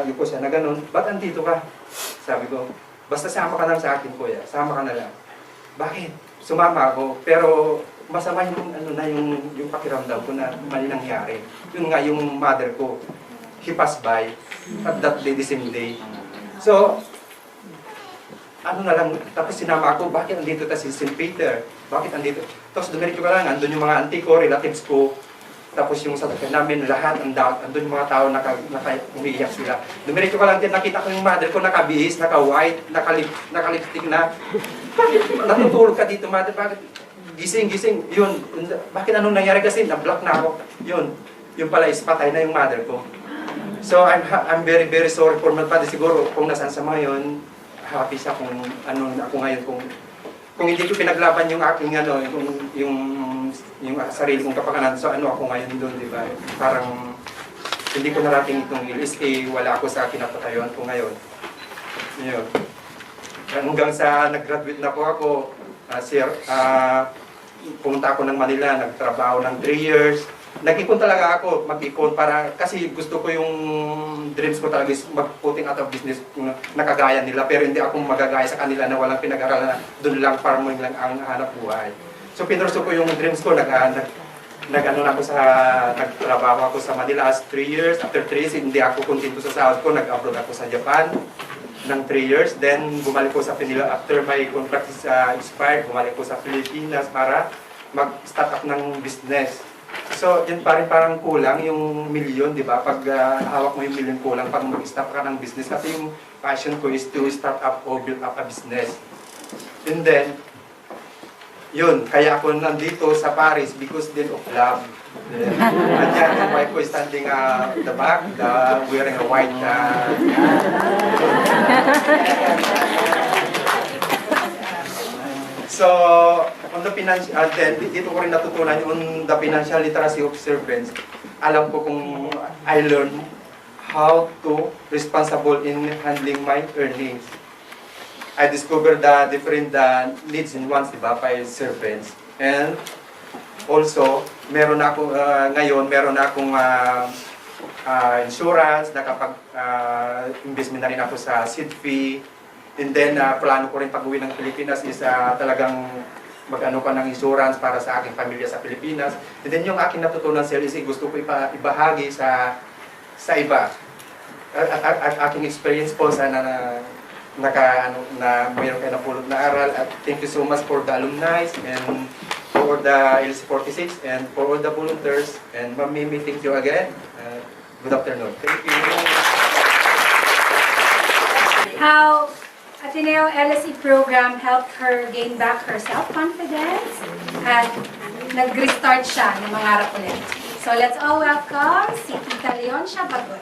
yuko siya na ganun, ba't andito ka? Sabi ko, basta sama ka lang sa akin kuya, sama ka na lang. Bakit? Sumama ako, pero masama yung pakiramdam ko na mali nangyari. Yun nga yung mother ko, she passed by at that day, the same day. So, tapos sinama ako, bakit andito si St. Peter? Bakit andito? Tapos dumiretso ka lang, andun yung mga auntie ko, relatives ko, tapos yung sasakyan namin, lahat, andun yung mga tao, umiiyak sila. Dumiretso ka lang din, nakita ko yung mother ko, nakabihis, naka-white, naka-lipstick na. Natutulog ka dito, mother, bakit? Gising, yun. Bakit anong nangyari kasi? Na-block na ako. Yun pala is patay na yung mother ko. So, I'm very, very sorry for my father. Siguro, kung nasaan sa mga yun, happy siya kung ako ngayon. Kung hindi ko pinaglaban yung aking, yung yung sarili kong kapakanan. So ano ako ngayon doon, di ba? Parang hindi ko narating itong A-LSE, wala ako sa kinapatayuan ko ngayon. Yun. Hanggang sa nag-graduate na po ako, pumunta ako ng Manila, nagtrabaho ng 3 years. Nag-ipon talaga ako, mag-ipon para, kasi gusto ko yung dreams ko talaga is mag-putting out of business nakagaya nila, pero hindi ako magagaya sa kanila na walang pinag-aralan na doon lang, farming lang ang hanap buhay. So pinurso ko yung dreams ko, nagtrabaho ako sa Manila as 3 years. After 3 years, hindi ako kontento sa sahod ko, nag-abroad ako sa Japan ng 3 years. Then bumalik ko sa Manila after my contract is expired, bumalik ko sa Pilipinas para mag-start up ng business. So, yun pa rin parang kulang yung milyon, di ba? Pag hawak mo yung milyon kulang, pag mag-start ka ng business. Kasi yung passion ko is to start up or build up a business. And then, yun, kaya ako nandito sa Paris because then of love. And yan, yung wife ko is standing the back, wearing a white. So, on the financial, dito ko rin natutunan on the financial literacy of servants. Alam ko kung I learned how to responsible in handling my earnings. I discovered the different needs and wants, diba, by servants. And also, meron akong insurance, nakapag-investment na rin ako sa seed fee. And then, plano ko rin pag-uwi ng Pilipinas is talagang mag-ano ka ng insurance para sa aking pamilya sa Pilipinas. And then, yung aking natutunan sa A-LSE, gusto ko ibahagi sa iba. At aking experience po, sana na mayroon kayo napulot na aral. At thank you so much for the alumni and for the A-LSE 46 and for all the volunteers. And Ma'am Mimi, thank you again. Good afternoon. Thank you. How Ateneo A-LSE program helped her gain back her self-confidence at nag-restart siya ng mangarap ulit. So let's all welcome si Tita Leoncia Bagoy.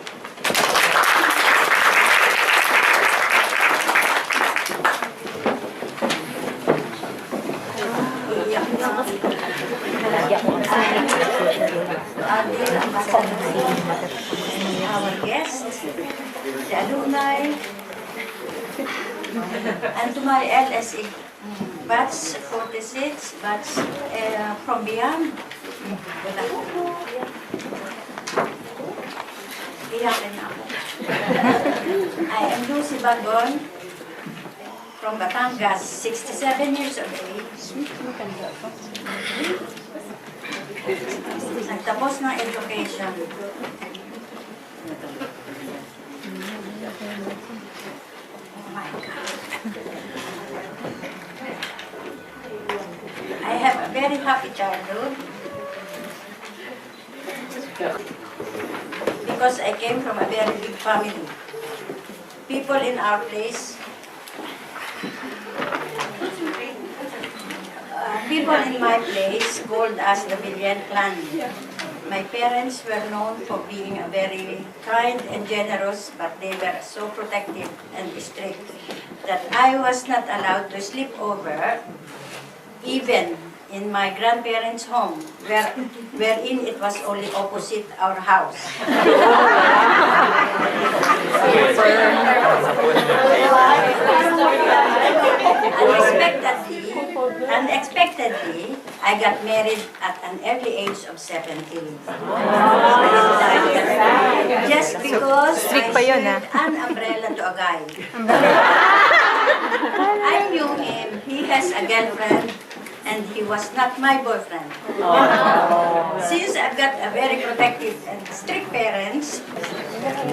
Our guests, the alumni, and to my A-LSE batch 46, batch from beyond. Iyakin ako. I am Lucy Bagon from Batangas, 67 years of age. Nagtapos ng education. My God. I have a very happy childhood because I came from a very big family. People in our place, people in my place called us the Villian clan. My parents were known for being a very kind and generous, but they were so protective and strict that I was not allowed to sleep over, even in my grandparents' home, wherein it was only opposite our house. Unexpectedly, I got married at an early age of 17. Just because Strict pa yun, I shared an umbrella to a guy. I knew him, he has a girlfriend, and he was not my boyfriend. Since I've got a very protective and strict parents,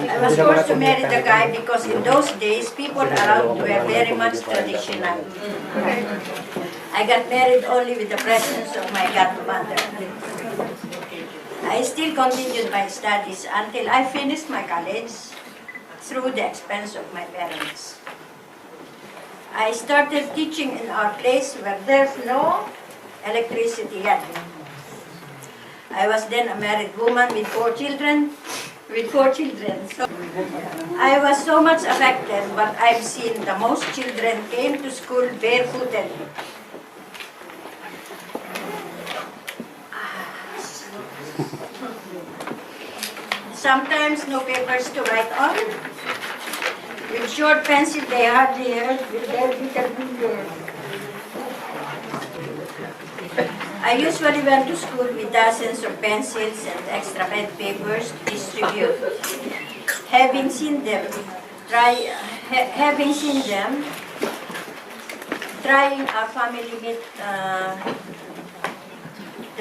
I was forced to marry the guy because in those days, people around were very much traditional. I got married only with the presence of my godmother. I still continued my studies until I finished my college through the expense of my parents. I started teaching in our place where there's no electricity yet. I was then a married woman with four children. So I was so much affected, but I've seen the most children came to school barefooted. sometimes no papers to write on. With short pencil, they hardly heard with their little finger. I usually went to school with dozens of pencils and extra pen papers to distribute. Having seen them, trying our family meet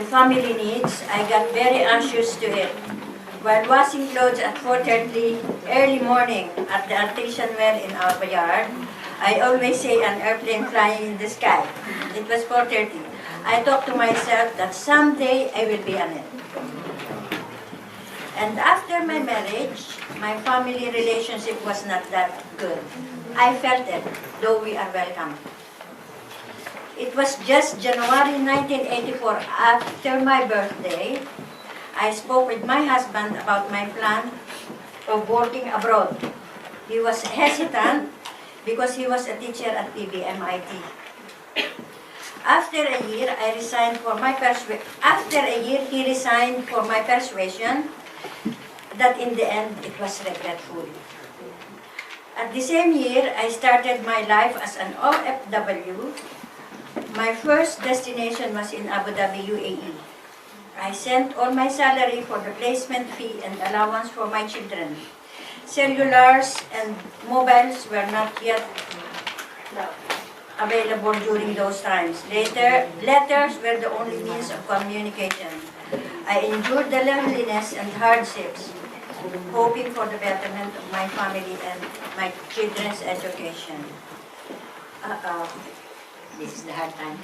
the family needs, I got very anxious to it. While washing clothes at 4:30 early morning at the artesian well in our yard, I always say an airplane flying in the sky. It was 4:30. I thought to myself that someday I will be on it. And after my marriage, my family relationship was not that good. I felt it, though we are welcome. It was just January 1984, after my birthday, I spoke with my husband about my plan of working abroad. He was hesitant because he was a teacher at PBMIT. After a year, he resigned for my persuasion that in the end it was regretful. At the same year, I started my life as an OFW. My first destination was in Abu Dhabi, UAE. I sent all my salary for the placement fee and allowance for my children. Cellulars and mobiles were not yet available during those times. Letters were the only means of communication. I endured the loneliness and hardships, hoping for the betterment of my family and my children's education. This is the hard time.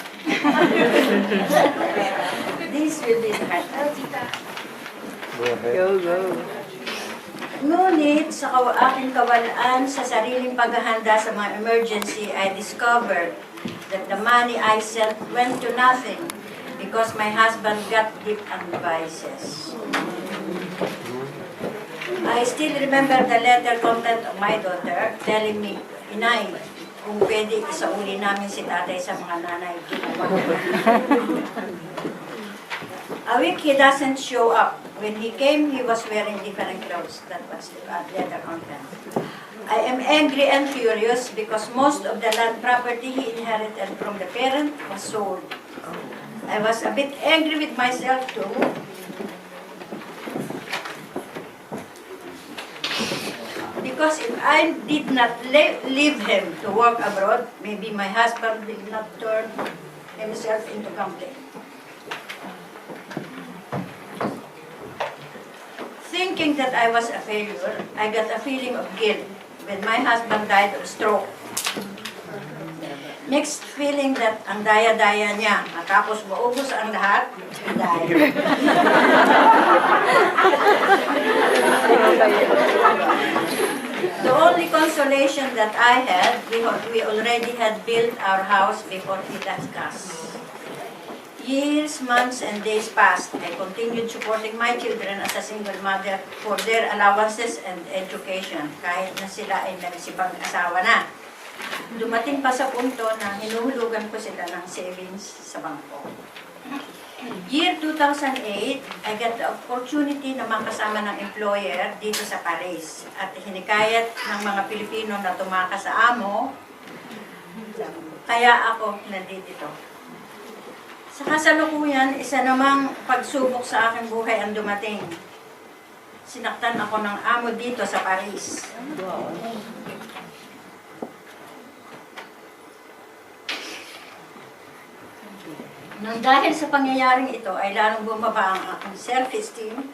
This will be the hard time. Go. Ngunit sa aking kawalaan sa sariling paghahanda sa mga emergency, I discovered that the money I sent went to nothing because my husband got deep on vices. I still remember the letter content of my daughter telling me, "Inay, kung pwede isauli namin si tatay sa mga nanay." A week he doesn't show up. When he came, he was wearing different clothes. That was the letter content. I am angry and furious because most of the land property he inherited from the parent was sold. I was a bit angry with myself too. Because if I did not leave him to work abroad, maybe my husband will not turn himself into complaint. Thinking that I was a failure, I got a feeling of guilt when my husband died of stroke. Mixed feeling that ang daya-daya niya, matapos maubos ang lahat, he died. The only consolation that I had, we already had built our house before he left us. Years, months, and days passed. I continued supporting my children as a single mother for their allowances and education, kahit na sila ay nagsipag-asawa na. Dumating pa sa punto na hinuhulugan ko sila ng savings sa bangko. Year 2008, I got the opportunity na makasama ng employer dito sa Paris at hinikayat ng mga Pilipino na tumakas sa amo, kaya ako nandito. Sa kasalukuyan, isa namang pagsubok sa aking buhay ang dumating. Sinaktan ako ng amo dito sa Paris. Nang dahil sa pangyayaring ito ay lalong bumaba ang aking self-esteem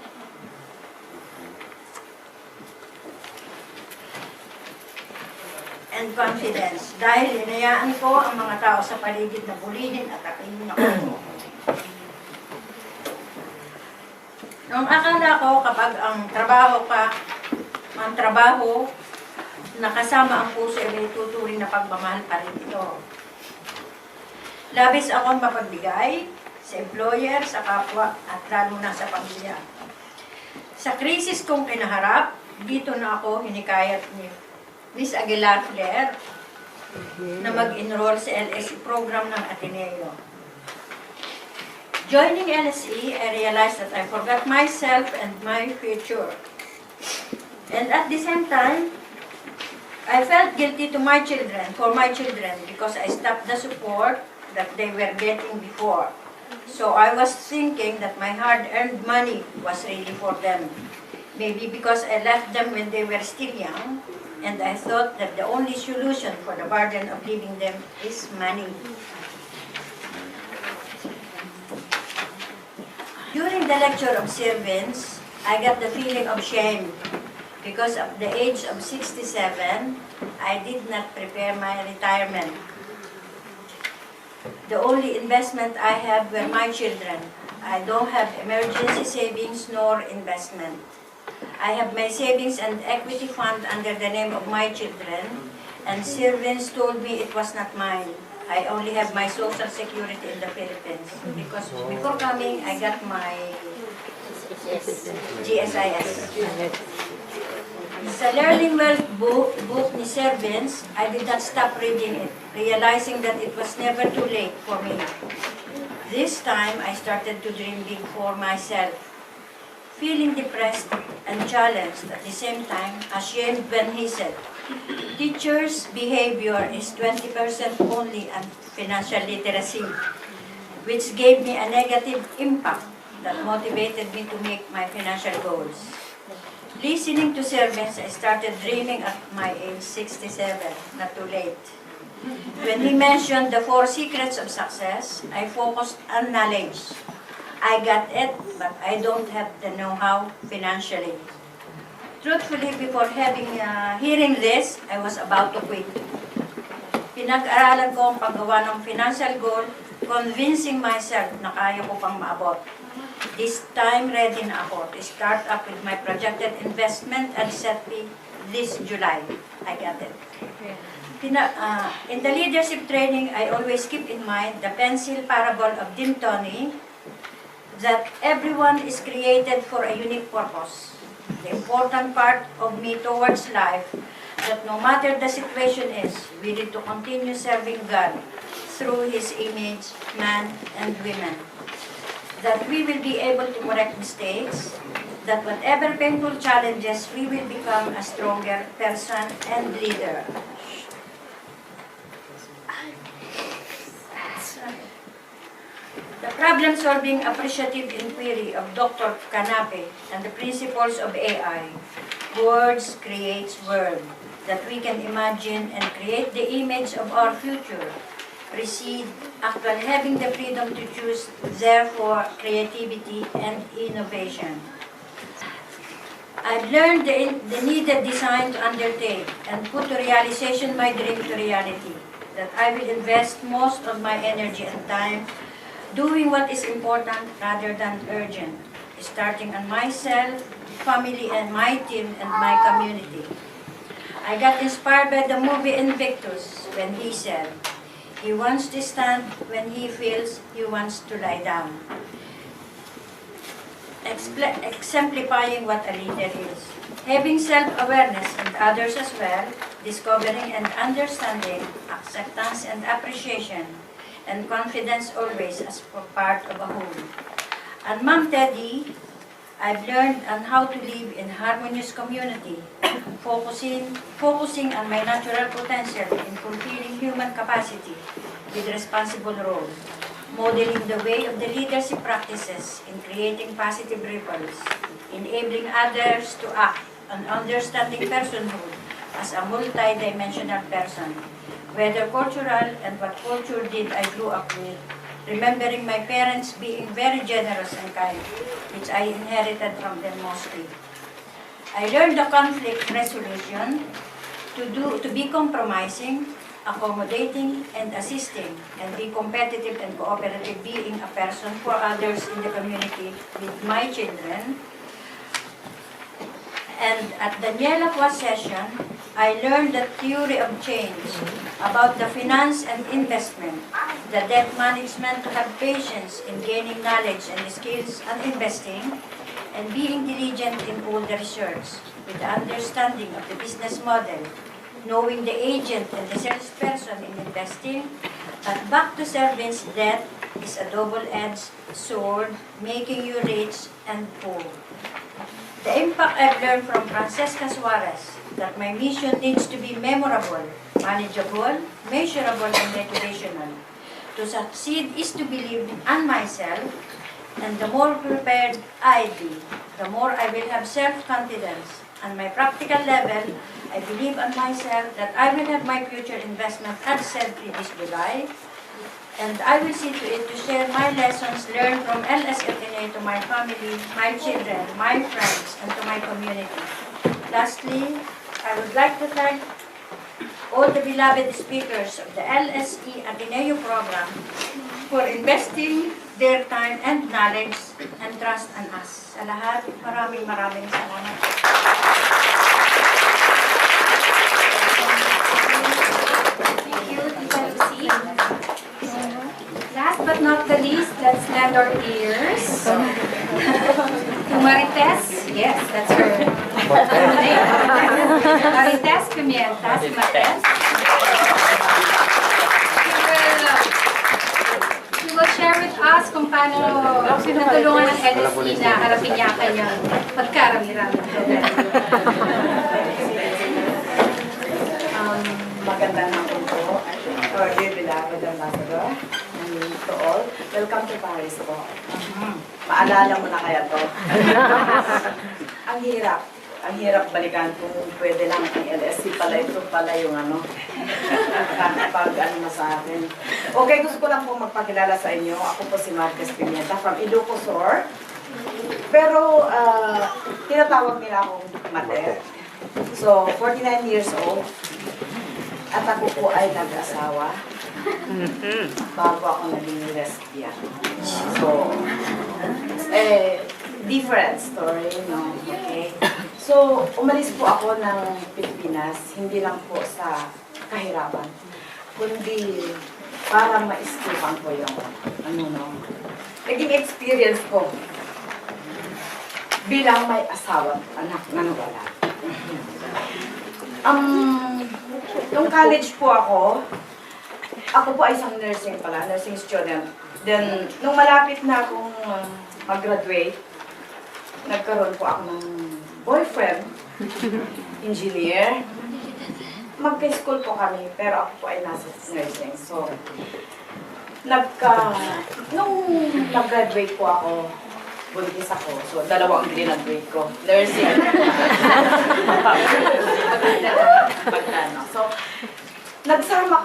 and confidence dahil hinayaan ko ang mga tao sa paligid na bulihin at atakin ako. Nung akala ko kapag ang trabaho nakasama ang puso ay may tuturing na pagmamahal pa rin ito. Labis akong mapagbigay sa employer, sa kapwa, at lalo na sa pamilya. Sa krisis kong kinaharap, dito na ako hinikayat ni Miss Aguilar Claire na mag-enroll sa A-LSE program ng Ateneo. Joining A-LSE, I realized that I forgot myself and my future. And at the same time, I felt guilty to my children, for my children, because I stopped the support that they were getting before. So I was thinking that my hard-earned money was really for them. Maybe because I left them when they were still young, and I thought that the only solution for the burden of leaving them is money. During the lecture of servants, I got the feeling of shame because at the age of 67, I did not prepare my retirement. The only investment I have were my children. I don't have emergency savings nor investment. I have my savings and equity fund under the name of my children, and servants told me it was not mine. I only have my social security in the Philippines because before coming, I got my GSIS. Sa Learning Wealth book ni Servants, I did not stop reading it, realizing that it was never too late for me. This time, I started to dream big for myself, feeling depressed and challenged at the same time, ashamed when he said, teachers' behavior is 20% only on financial literacy, which gave me a negative impact that motivated me to make my financial goals. Listening to servants, I started dreaming at my age 67, not too late. When he mentioned the 4 secrets of success, I focused on knowledge. I got it, but I don't have the know-how financially. Truthfully, before hearing this, I was about to quit. Pinag-aralan ko ang paggawa ng financial goal, convincing myself na kaya ko pang maabot. This time, ready na ako to start up with my projected investment and set me this July. I got it. In the leadership training, I always keep in mind the pencil parable of Dim Tony, that everyone is created for a unique purpose. The important part of me towards life, that no matter the situation is, we need to continue serving God through His image, man and women. That we will be able to correct mistakes, that whatever painful challenges, we will become a stronger person and leader. The problem-solving appreciative inquiry of Dr. Canape and the principles of AI, words creates world, that we can imagine and create the image of our future, precede actually having the freedom to choose, therefore creativity and innovation. I've learned the needed design to undertake and put to realization my dream to reality, that I will invest most of my energy and time doing what is important rather than urgent, starting on myself, family, and my team and my community. I got inspired by the movie Invictus when he said, he wants to stand when he feels he wants to lie down, exemplifying what a leader is. Having self-awareness and others as well, discovering and understanding, acceptance and appreciation, and confidence always as for part of a whole. And Ma'am Teddy, I've learned on how to live in harmonious community, focusing on my natural potential in fulfilling human capacity with responsible role, modeling the way of the leadership practices in creating positive ripples, enabling others to act on understanding personhood as a multi-dimensional person, whether cultural and what culture did I grew up with, remembering my parents being very generous and kind, which I inherited from them mostly. I learned the conflict resolution, to be compromising, accommodating, and assisting, and be competitive and cooperative, being a person for others in the community with my children. And at Daniela Quas session, I learned the theory of change about the finance and investment, the debt management, to have patience in gaining knowledge and skills on investing, and being diligent in all the research, with the understanding of the business model, knowing the agent and the salesperson in investing. But back to servants, debt is a double-edged sword, making you rich and poor. The impact I've learned from Francesca Suarez that my mission needs to be memorable, manageable, measurable, and motivational. To succeed is to believe in myself, and the more prepared I be, the more I will have self-confidence. On my practical level, I believe in myself that I will have my future investment as said previous July, and I will see to it to share my lessons learned from A-LSE to my family, my children, my friends, and to my community. Lastly, I would like to thank all the beloved speakers of the A-LSE Ateneo program for investing their time and knowledge and trust in us. Sa lahat, maraming salamat. Thank you, Tita Lucy. Last but not the least, let's lend our ears to Marites. Yes, that's her name. Marites Pimienta, si Marites. She will share with us kung paano natulungan ng A-LSE na harapin niya kanyang pagkarami-rami. Magandang hapon po. Dear beloved ambassador, and to all, welcome to Paris po. Maalala mo na kaya to. Ang hirap balikan kung pwede lang ang A-LSE pala, ito pala yung pag na sa akin. Okay, gusto ko lang po magpakilala sa inyo. Ako po si Marquez Pimienta from Ilocos Sur. Pero tinatawag nila akong Mate. So, 49 years old. At ako po ay nag-asawa bago ako naging lesbian. So, different story, no? Okay. So, umalis po ako ng Pilipinas, hindi lang po sa kahirapan, kundi para ma-escapean ko yung naging experience ko bilang may asawa at anak na nawala. Nung college po ako po ay isang nursing student. Then, nung malapit na akong mag-graduate, nagkaroon po ako ng boyfriend, engineer. Magka-school po kami, pero ako po ay nasa nursing. So, nung nag-graduate po ako, buntis ako. So, dalawa ang grinag-grade ko. Nursing. So, nagsama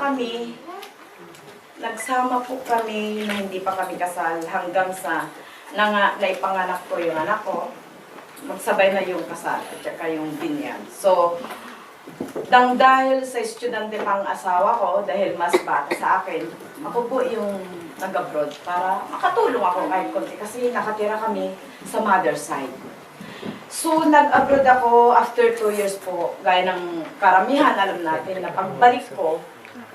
po kami na hindi pa kami kasal hanggang sa naipanganak ko yung anak ko. Magsabay na yung kasal at saka yung binyag. So, dahil sa estudyante pang asawa ko, dahil mas bata sa akin, ako po yung nag-abroad para makatulong ako kahit konti kasi nakatira kami sa mother side. So, nag-abroad ako after 2 years po, gaya ng karamihan, alam natin na pagbalik ko,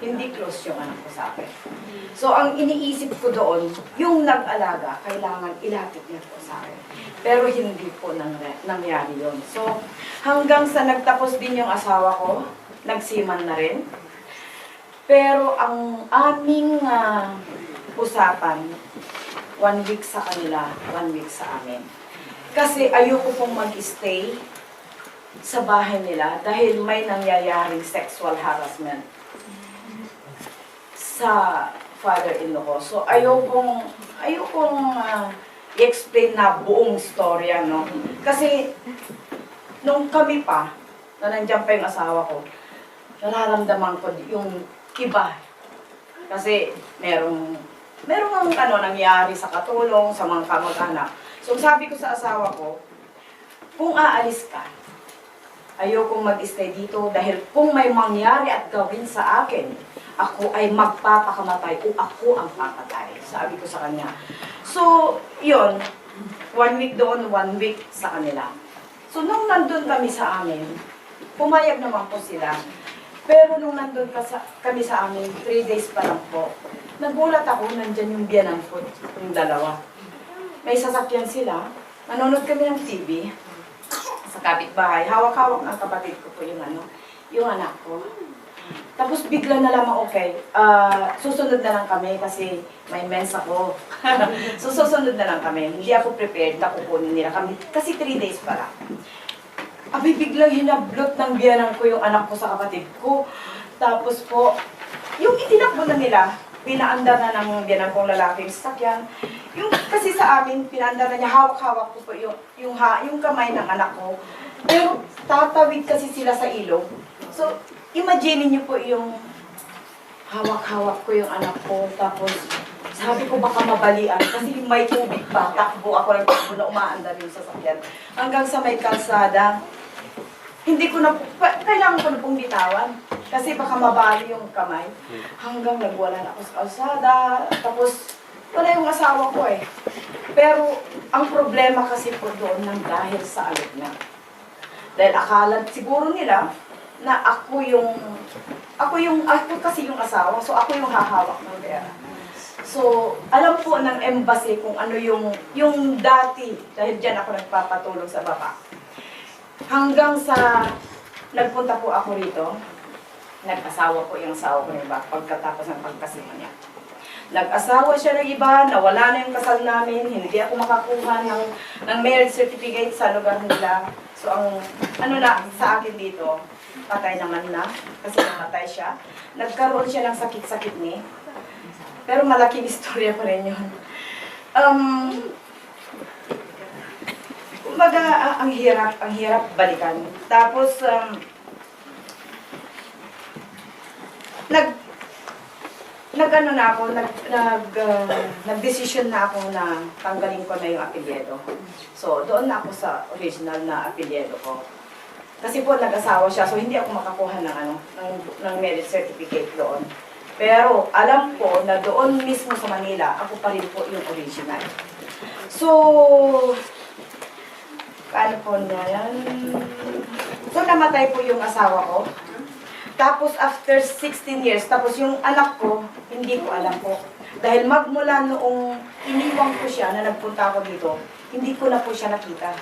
hindi close yung anak ko sa akin. So, ang iniisip ko doon, yung nag-alaga, kailangan ilapit niya po sa akin. Pero hindi po nangyari yun. So, hanggang sa nagtapos din yung asawa ko, nagsiman na rin. Pero ang aming usapan, 1 week sa kanila, 1 week sa amin. Kasi ayoko pong mag-stay sa bahay nila dahil may nangyayaring sexual harassment sa father-in-law ko. So ayokong i-explain na buong storya, no? Kasi nung kami pa, na nandiyan pa yung asawa ko, nararamdaman ko yung iba. Kasi merong nangyari sa katulong, sa mga kamag-anak. So sabi ko sa asawa ko, kung aalis ka, ayokong mag-stay dito dahil kung may mangyari at gawin sa akin, ako ay magpapakamatay o ako ang papatay. Sabi ko sa kanya. So, yun, 1 week doon, 1 week sa kanila. So, nung nandun kami sa amin, pumayag naman po sila. Pero nung nandun kami sa amin, 3 days pa lang po, nagulat ako, nandyan yung biyanang ko, yung dalawa. May sasakyan sila, nanonood kami ng TV sa kapitbahay. Hawak-hawak ang kapatid ko po yung anak ko. Tapos bigla na lamang, okay, susunod na lang kami kasi may mens ako. So susunod na lang kami. Hindi ako prepared na kukunin nila kami kasi 3 days pa lang. Abay, biglang hinablot ng biyanan ko yung anak ko sa kapatid ko. Tapos po, yung itinakbo na nila, pinaandar na ng biyanan kong lalaki yung sasakyan. Yung kasi sa amin, pinaandar na niya, hawak-hawak ko po yung kamay ng anak ko. Pero tatawid kasi sila sa ilog. So, imagine niyo po yung hawak-hawak ko yung anak ko. Tapos, sabi ko baka mabalian kasi may tubig pa. Takbo ako ng takbo na umaandar yung sasakyan. Hanggang sa may kalsada, hindi ko na, kailangan ko na pong bitawan. Kasi baka mabali yung kamay. Hanggang nagwala na ako sa kalsada. Tapos, wala yung asawa ko eh. Pero, ang problema kasi po doon nang dahil sa alok na. Dahil akala siguro nila na ako kasi yung asawa. So, ako yung hahawak ng pera. So, alam po ng embassy kung ano yung dati. Dahil dyan ako nagpapatulong sa baba. Hanggang sa nagpunta po ako rito, nag-asawa po yung asawa ko ng iba pagkatapos ng pagkasima niya. Nag-asawa siya ng iba, nawala na yung kasal namin, hindi ako makakuha ng marriage certificate sa lugar nila. So ang ano na sa akin dito, patay naman na, kasi namatay siya. Nagkaroon siya ng sakit-sakit ni. Pero malaking istorya pa rin yun. Kumbaga, ang hirap balikan. Tapos, nag-ano na ako, nag-decision na ako na tanggalin ko na yung apelyedo. So, doon na ako sa original na apelyedo ko. Kasi po, nag-asawa siya, so hindi ako makakuha ng marriage certificate doon. Pero, alam ko na doon mismo sa Manila, ako pa rin po yung original. So, paano po na yan? So, namatay po yung asawa ko. Tapos, after 16 years, tapos yung anak ko, hindi ko alam po. Dahil magmula noong iniwang ko siya na nagpunta ako dito, hindi ko na po siya nakita.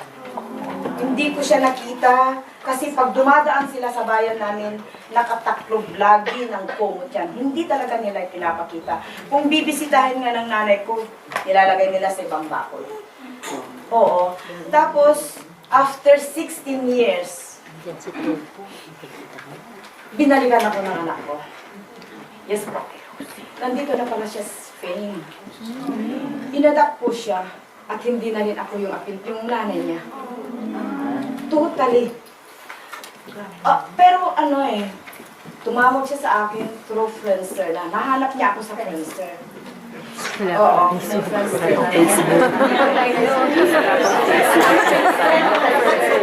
Hindi ko siya nakita kasi pag dumadaan sila sa bayan namin, nakataklob lagi ng kumot yan. Hindi talaga nila pinapakita. Kung bibisitahin nga ng nanay ko, nilalagay nila sa ibang bakod. Oo. Tapos, after 16 years, binalikan ako ng anak ko. Yes po. Nandito na pala siya sa Spain. Inadak po siya at hindi na rin ako yung nanay niya. Totally. Pero ano tumawag siya sa akin through Friendster na. Nahanap niya ako sa Friendster. Oo, may Friendster.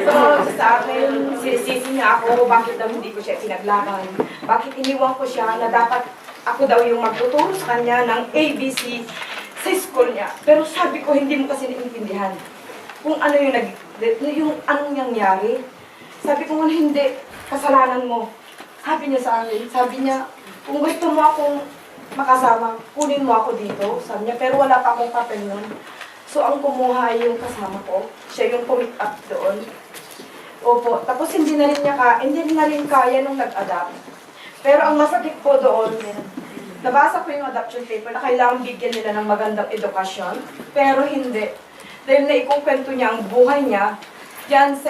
So, sa akin, sinisisi niya ako, bakit daw hindi ko siya pinaglaban. Bakit iniwan ko siya na dapat ako daw yung magtuturo sa kanya ng ABC sa school niya. Pero sabi ko, hindi mo kasi naiintindihan kung ano yung anong nangyari. Sabi ko, hindi, kasalanan mo. Sabi niya sa akin, sabi niya, kung gusto mo akong makasama, kunin mo ako dito. Sabi niya, pero wala pa akong papel nun. So, ang kumuha yung kasama ko, siya yung commit up doon. Opo, tapos hindi na rin kaya nung nag-adapt. Pero ang masakit po doon, nabasa ko yung adoption paper na kailangan bigyan nila ng magandang edukasyon, pero hindi. Dahil naikukwento niya ang buhay niya, diyan sa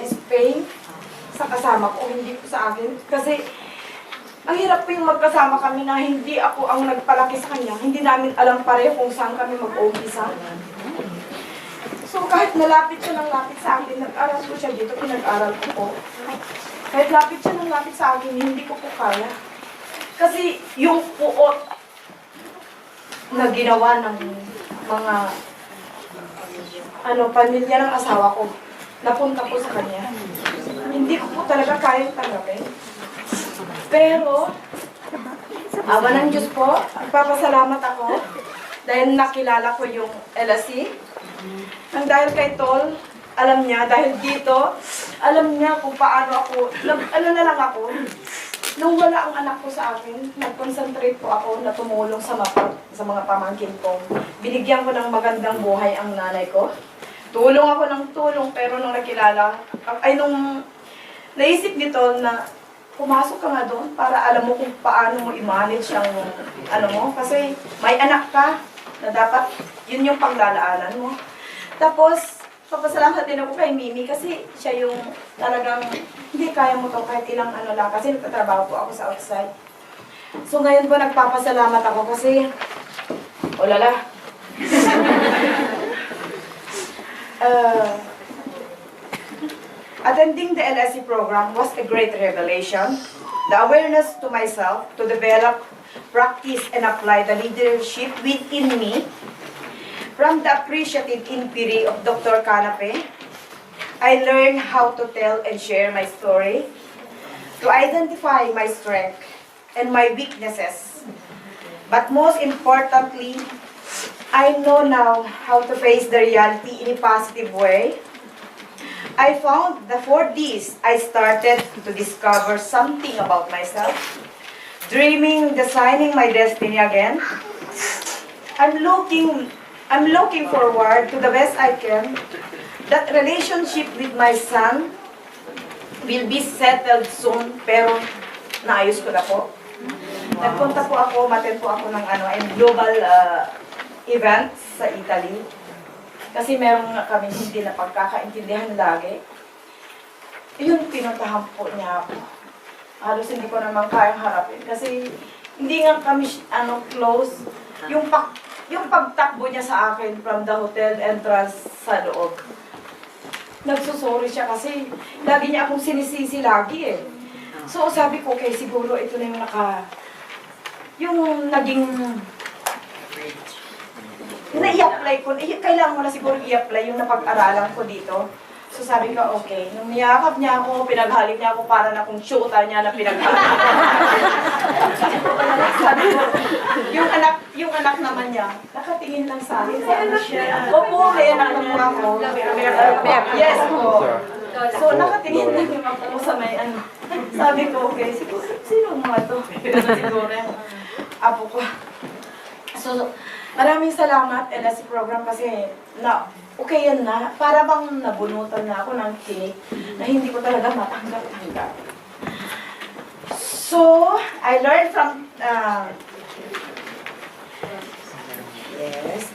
Spain, sa kasama ko, hindi ko sa akin. Kasi, ang hirap po yung magkasama kami na hindi ako ang nagpalaki sa kanya. Hindi namin alam pareho kung saan kami mag-umpisa. So, kahit nalapit siya ng lapit sa akin, nag-aral ko siya dito, pinag-aral ko po. Kahit lapit siya ng lapit sa akin, hindi ko po kaya. Kasi yung puot na ginawa ng mga pamilya ng asawa ko, napunta po sa kanya. Hindi ko po talaga kayang tanggapin. Pero, awa ng Diyos po, nagpapasalamat ako dahil nakilala ko yung A-LSE. Nang dahil kay Tol, alam niya, dahil dito, alam niya kung paano ako, nung wala ang anak ko sa akin, nag-concentrate po ako na tumulong sa mga pamangkin ko. Binigyan ko ng magandang buhay ang nanay ko. Tulong ako ng tulong, pero nung naisip nito na pumasok ka nga doon para alam mo kung paano mo i-manage ang ano mo. Kasi may anak ka na dapat yun yung panglalaanan mo. Tapos, papasalamat din ako kay Mimi kasi siya yung talagang hindi kaya mo to kahit ilang ano lang kasi nagtatrabaho po ako sa outside. So ngayon po nagpapasalamat ako kasi lala. Attending the A-LSE program was a great revelation. The awareness to myself to develop, practice, and apply the leadership within me. From the appreciative inquiry of Dr. Canape, I learned how to tell and share my story, to identify my strength and my weaknesses. But most importantly, I know now how to face the reality in a positive way. I found the 4 Ds. I started to discover something about myself, dreaming, designing my destiny again. I'm looking forward to the best I can. That relationship with my son will be settled soon, pero naayos ko na po. Nagpunta po ako, maten po ako ng global event sa Italy. Kasi meron nga kami hindi na pagkakaintindihan lagi. Yun, pinuntahan po niya ako. Halos hindi ko naman kayang harapin. Kasi hindi nga kami close. Yung pagtakbo niya sa akin from the hotel entrance sa loob. Nagsusorry siya kasi lagi niya akong sinisisi lagi eh. So sabi ko, okay, siguro ito na yung naging na-i-apply ko, kailangan mo na siguro i-apply yung napag-aralan ko dito. So sabi ko, okay, nung niyakap niya ako, pinaghalik niya ako para na kung shoota niya na pinaghalik ako. Sabi ko, yung anak naman niya, nakatingin lang sa akin. Ano siya? Opo, may anak na po ako. Yes po. So nakatingin lang yung ako sa may Sabi ko, okay, siguro, sino mga to? Siguro yung apo ko. So, maraming salamat, A-LSE program, kasi okay yan na. Para bang nabunutan na ako ng tinik na hindi ko talaga matanggap-tanggap. So, I learned from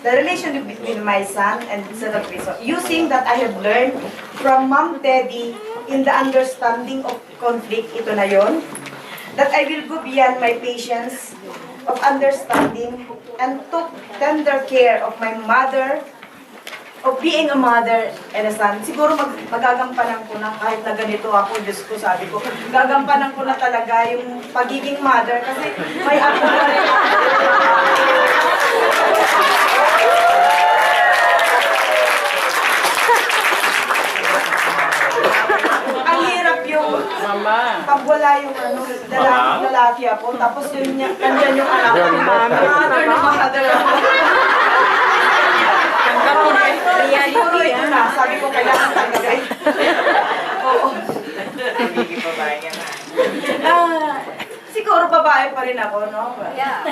the relationship between my son and Senator Criso, using that I have learned from Mom Teddy in the understanding of conflict, ito na yon, that I will go beyond my patience of understanding and took tender care of my mother, of being a mother and a son. Siguro magagampanan ko na kahit na ganito ako, Diyos ko, sabi ko, gagampanan ko na talaga yung pagiging mother kasi may ako na rin. Ang hirap yung pag wala yung lalaki ako, tapos yun nandyan yung anak ko. Mother na mother ako. Siguro ito na, sabi ko kailangan talaga. Oo. Siguro babae pa rin ako, no? Yeah.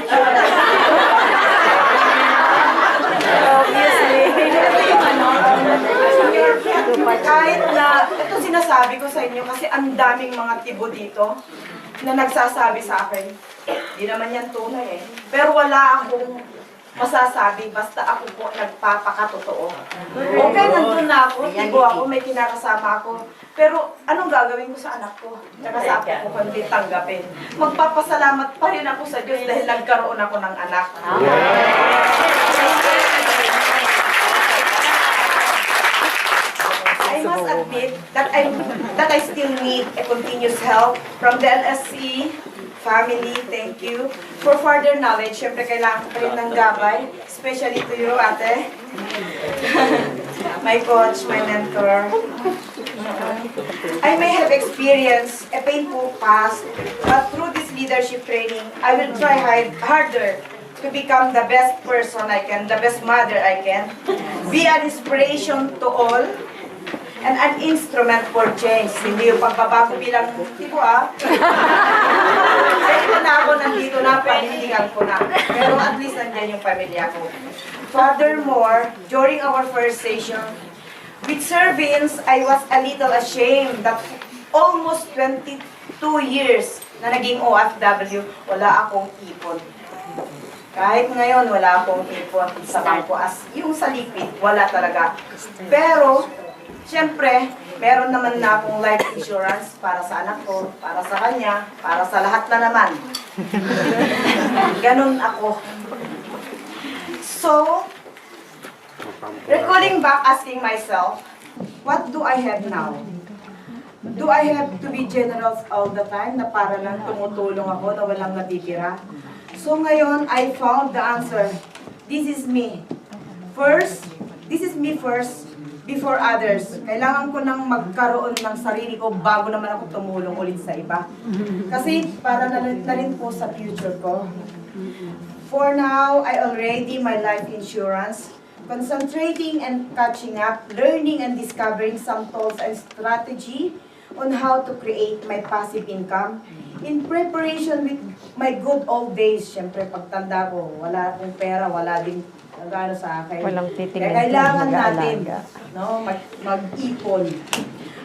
Obviously. Kahit na, ito sinasabi ko sa inyo kasi ang daming mga tibo dito na nagsasabi sa akin. Di naman yan tunay eh. Pero wala akong masasabi basta ako po nagpapakatotoo. Okay, nandun na ako, tibo ako, may kinakasama ako. Pero anong gagawin ko sa anak ko? Tsaka sa apo ko kundi tanggapin. Magpapasalamat pa rin ako sa Diyos dahil nagkaroon ako ng anak. I must admit that I still need a continuous help from the A-LSE family. Thank you. For further knowledge, syempre kailangan ko rin ng gabay, especially to you, ate. My coach, my mentor. I may have experienced a painful past, but through this leadership training, I will try harder to become the best person I can, the best mother I can, be an inspiration to all, and an instrument for change. Hindi yung pagbabago bilang, tipo Ito na ako, nandito na, panindigan ko na. Pero at least nandiyan yung pamilya ko. Furthermore, during our first session, with servants, I was a little ashamed that almost 20 2 years na naging OFW, wala akong ipon. Kahit ngayon, wala akong ipon sa bangko. As yung sa lipid, wala talaga. Pero, syempre, meron naman na akong life insurance para sa anak ko, para sa kanya, para sa lahat na naman. Ganon ako. So, recalling back, asking myself, what do I have now? Do I have to be generous all the time na para lang tumutulong ako na walang natitira? So ngayon, I found the answer. This is me. This is me first before others. Kailangan ko nang magkaroon ng sarili ko bago naman ako tumulong ulit sa iba. Kasi para na rin po sa future ko. For now, I already my life insurance. Concentrating and catching up, learning and discovering some tools and strategy on how to create my passive income in preparation with my good old days. Siyempre, pagtanda ko, wala akong pera, wala din nagano sa akin. Walang titingnan. Kaya kailangan natin mag-ipon.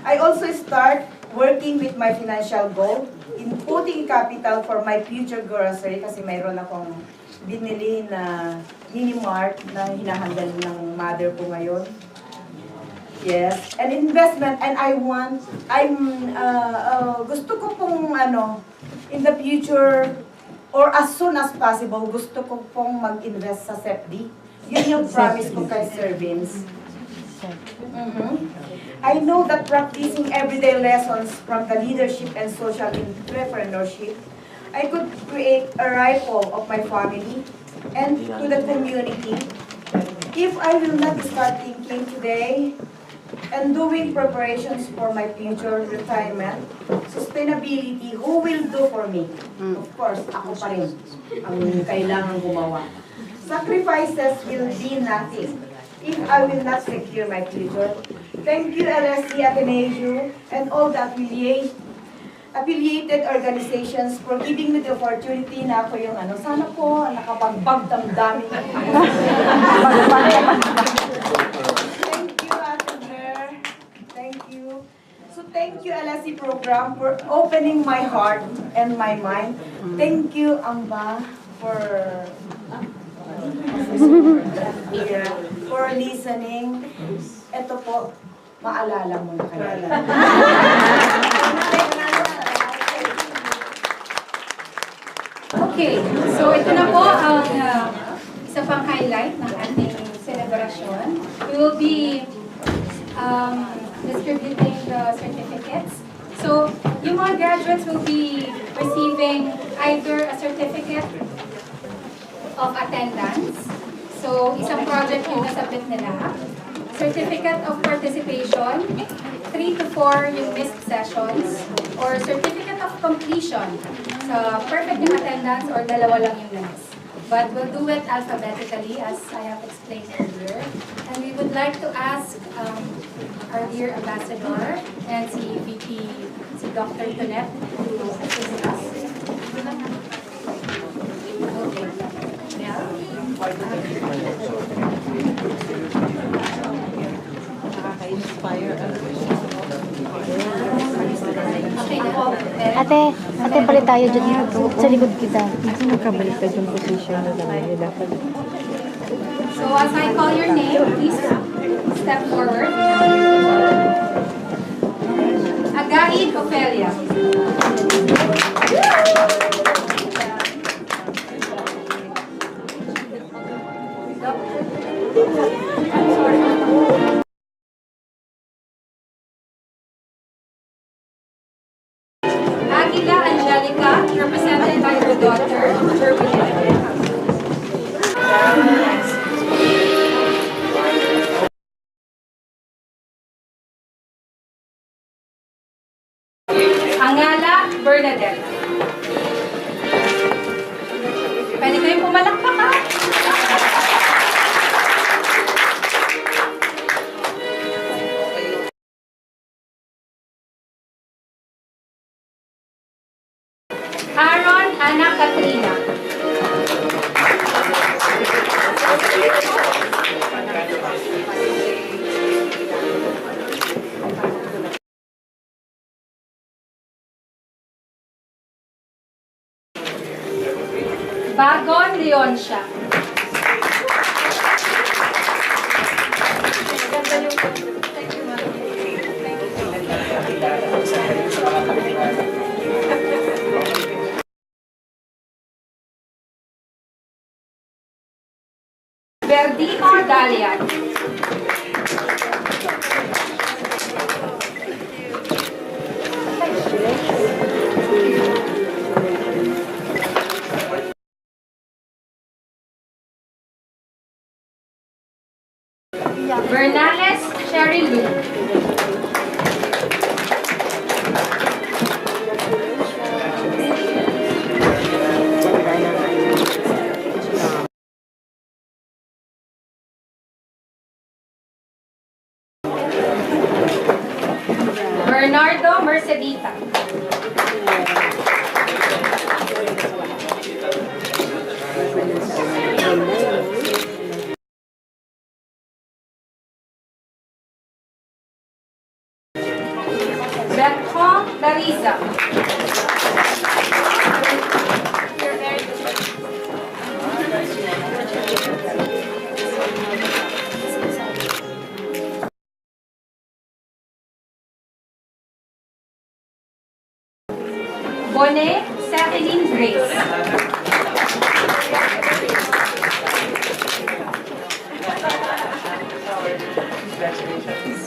I also start working with my financial goal in putting capital for my future grocery kasi mayroon akong binili na mini-mart na hinahandle ng mother ko ngayon. Yes, and investment, and gusto ko pong in the future, or as soon as possible, gusto ko pong mag-invest sa SEPD. Yun yung promise ko kay Sir Vince. I know that practicing everyday lessons from the leadership and social entrepreneurship, I could create a ripple of my family and to the community. If I will not start thinking today, and doing preparations for my future retirement, sustainability, who will do for me? Of course, ako pa rin ang kailangan gumawa. Sacrifices will be nothing if I will not secure my future. Thank you, A-LSE, Ateneo, and all the affiliated organizations for giving me the opportunity na ako yung sana po nakapagbagdamdamin ako. Thank you, A-LSE program, for opening my heart and my mind. Thank you, Amba, for listening. Ito po, maalala mo na kayo. Okay, so ito na po ang isa pang highlight ng ating celebration. We will be distributing the certificates. So, yung mga graduates will be receiving either a certificate of attendance. So, isang project yung nasabit nila. Certificate of participation, 3 to 4 yung missed sessions, or certificate of completion. So, perfect yung attendance or dalawa lang yung miss. But we'll do it alphabetically as I have explained earlier. And we would like to ask our dear ambassador and si Dr. Tonet to assist us. Okay. Yeah. Ate, balik tayo dyan sa likod kita. Kasi magkabaliktad yung position na namin. Dapat. So as I call your name, please step forward. Agaid Ophelia. Aguila Angelica, represented by her daughter, Jervin. Angala Bernadette. Pwede kayong pumalakpak, ha? Berdino Dalian. Bernales Sherry Lou. Bernardo Mercedita. Bertrand Dariza. Bonet Celine Grace. Congratulations.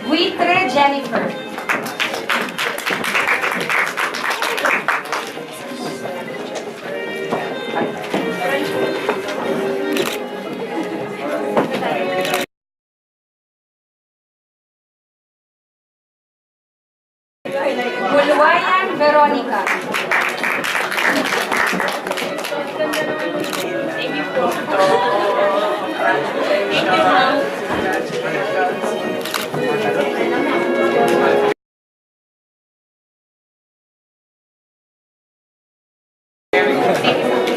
Buitre Jennifer. Bulwayan Veronica.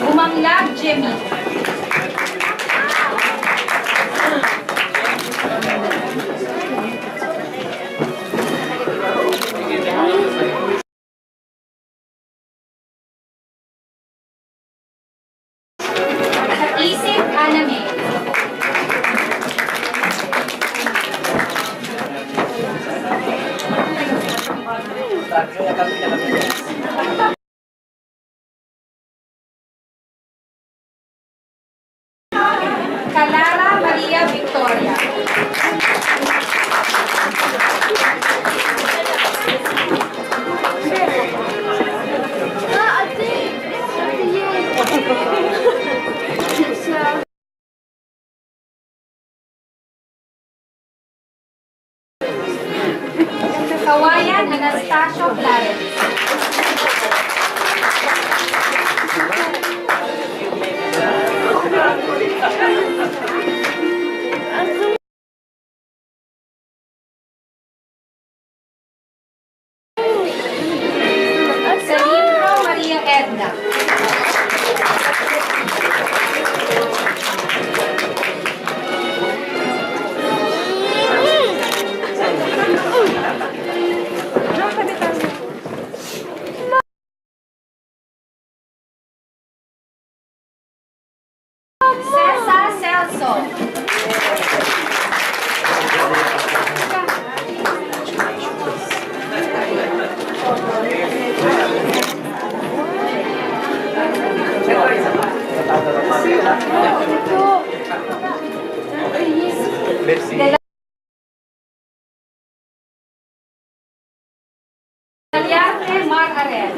Umanglab Jimmy. Isip Aname. Calara Maria Victoria. Kawayan Anastasio Clarence. Celebro Maria Edna. Cesar Celso. Merci. Daliarte Mar Arel.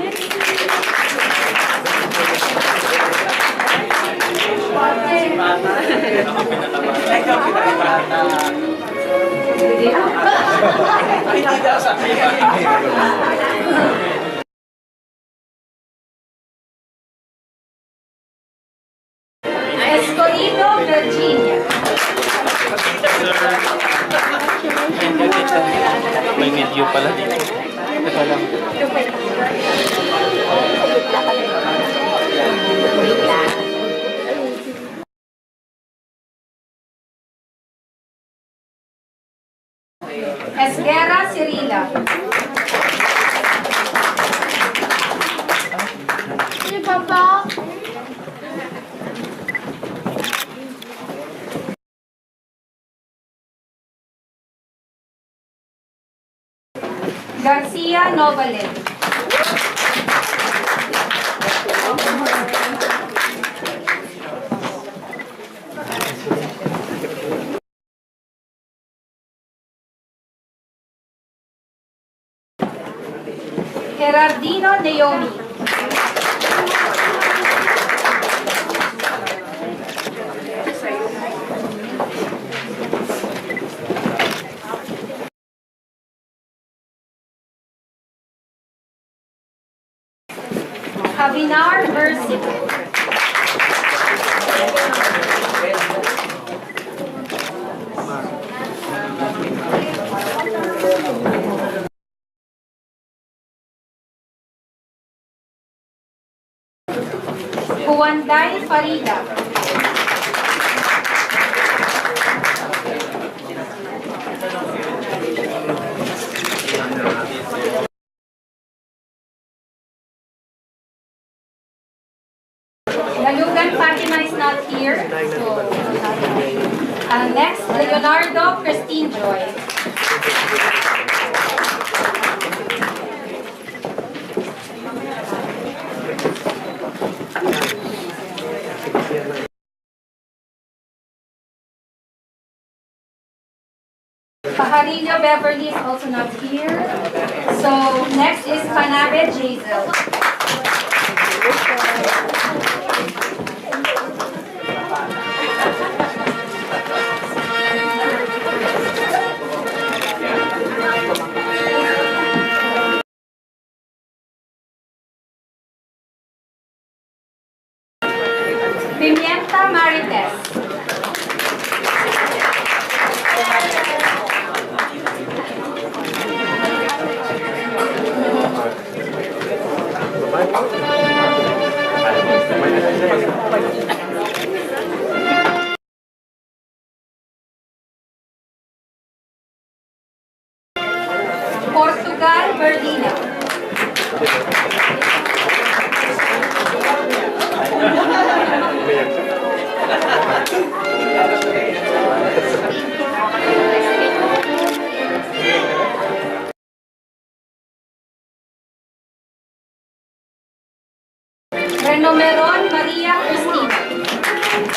Escogido Virginia. May video pala dito. Teka lang. Esguerra Cirila. Papa. Garcia Novalen. Gerardino Naomi. Abinar Mercy. Juanday Farida. Lalugan Fatima is not here. So, next, Leonardo Christine Joy. Pajarillo Beverly is also not here. So, next is Panabe Jazel. Pimienta Marites. Portugal Berlina. Renomeron Maria Cristina.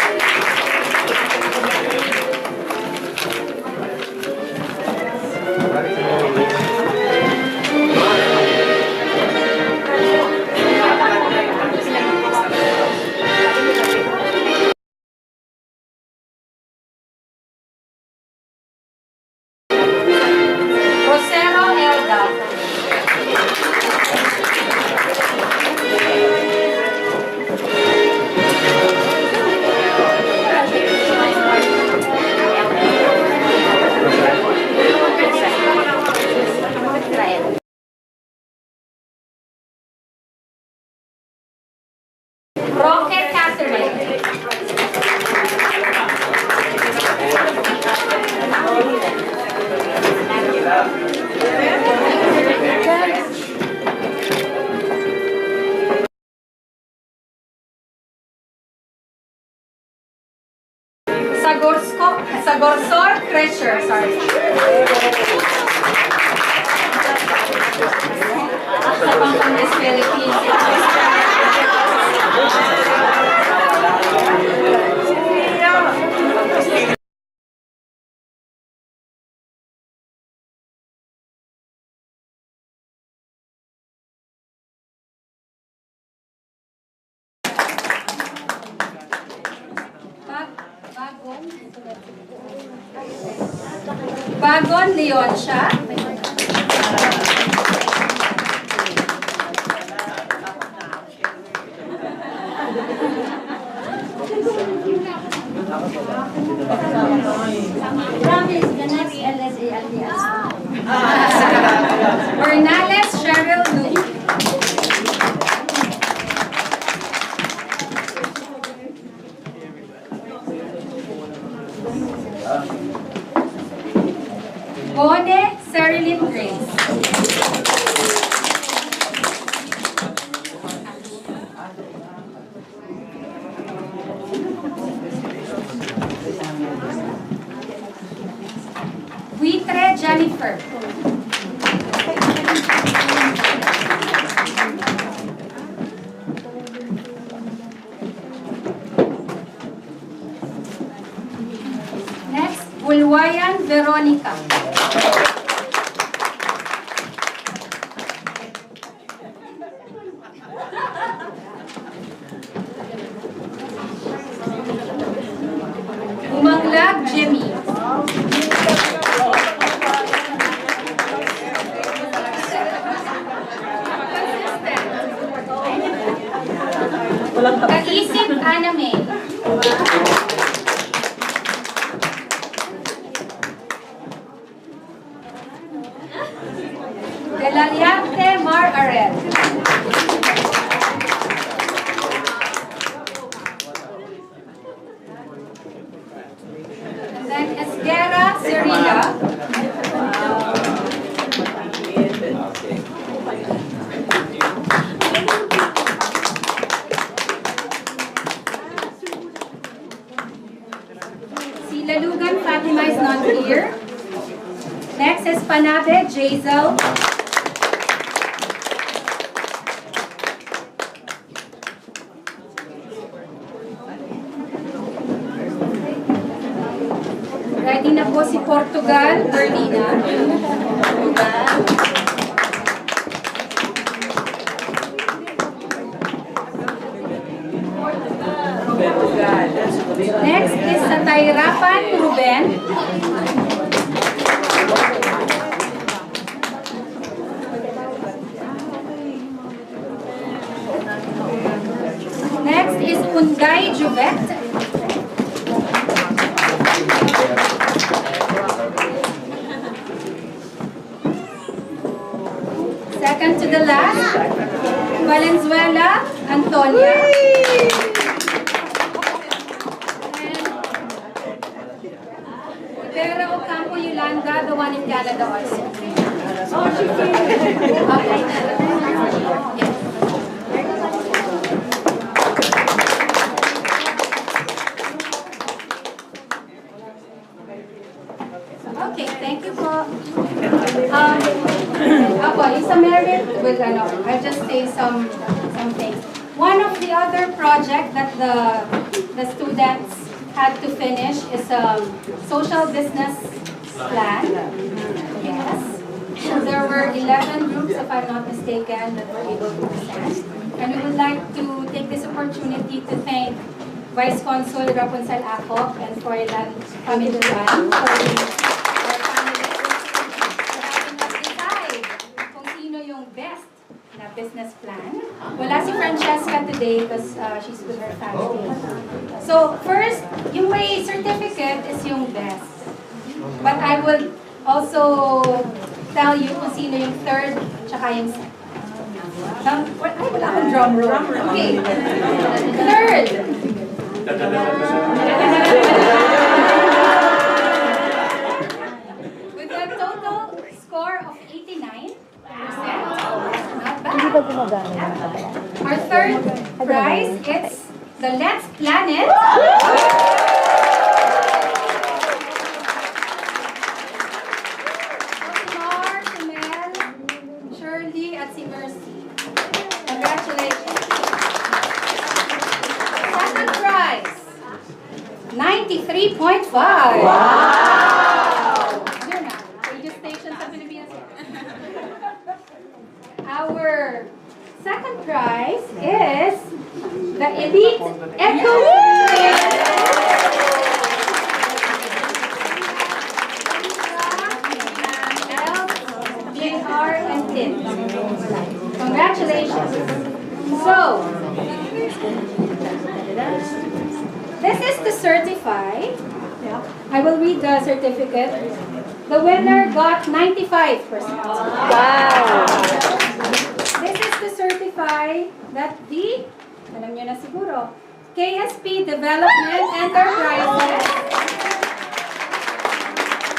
Rosero Elda. Roque Catherine. Sagorsor Treasure, sorry. Sa Pampangas, Philippines. Bagon Leon siya. Ornales Cheryl Lu. Bone Cerilyn Grace. Buitre Jennifer. Bulwayan Veronica. Umanglag Jimmy. Kaisip Ana May. Delariante Mar Arel. And then Esguera Cirila. Si Lalugan Fatima is not here. Next is Panabe Jazel. Ready na po si Portugal, Bernina. Next is sa Tayrapan, Ruben. Next is Unday Juvet. Second to the last, Valenzuela, Antonia. Pero Ocampo Yolanda, the one in Canada also. Okay. Okay, thank you po. Ako, yung sa merit, well, I'll just say some things. One of the other project that the students had to finish is a social business plan. Yes. So there were 11 groups, if I'm not mistaken, that were able to present. And we would like to take this opportunity to thank Vice Consul Rapunzel Acop and Froilan Pamiluan for their families for helping us decide kung sino yung best na business plan. Wala si Francesca today because she's with her family. So first, yung may certificate is yung best. But I will also tell you kung sino yung third tsaka yung second. Ay, wala akong drum roll. Okay. Third. With a total score of 89%. Not bad. Our third prize is the Let's Planet. Mar, Mel, Shirley, at si Mercy. Congratulations. Second prize, 93.5. Wow! Yun na, radio station sa Pilipinas. Our second prize is the Elite Echo JR and Tim. Congratulations. So, this is to certify. I will read the certificate. The winner got 95%. Wow! This is to certify that the, alam nyo na siguro, KSP Development Enterprises.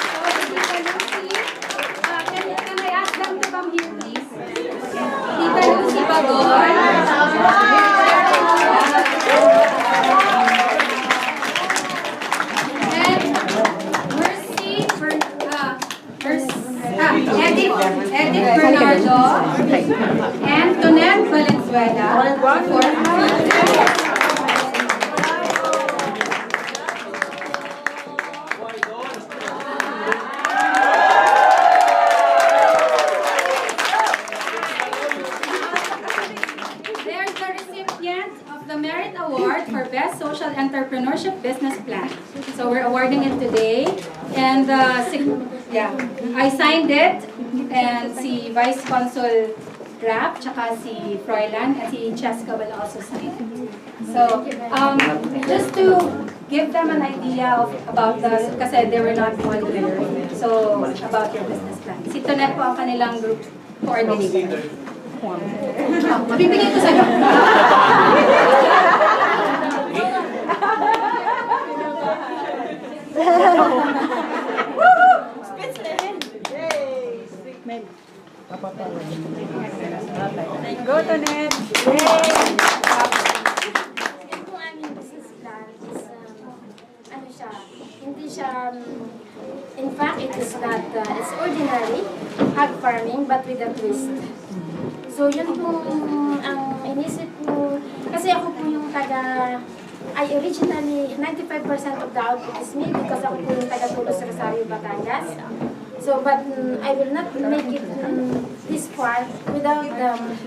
So, Tita Lucy, can I ask them to come here, please? Tita Lucy Bagon. Edith Bernardo and Tonel Valenzuela. Entrepreneurship Business Plan. So we're awarding it today. And yeah, I signed it, and si Vice Consul Rap, tsaka si Froilan, and si Cheska will also sign it. So, just to give them an idea about kasi they were not familiar, so about your business plan. Si Tonet po ang kanilang group coordinator. Bibigay ko sa'yo. Go, Tonet! Yung aming business plan is, ano siya, hindi siya, in fact, it is not, it's ordinary hog farming, but with a twist. So, yun po ang inisip ko, kasi ako po yung originally, 95% of the output is me because ako po yung taga-Tulos Rosario, Batangas. So, but I will not make it this far without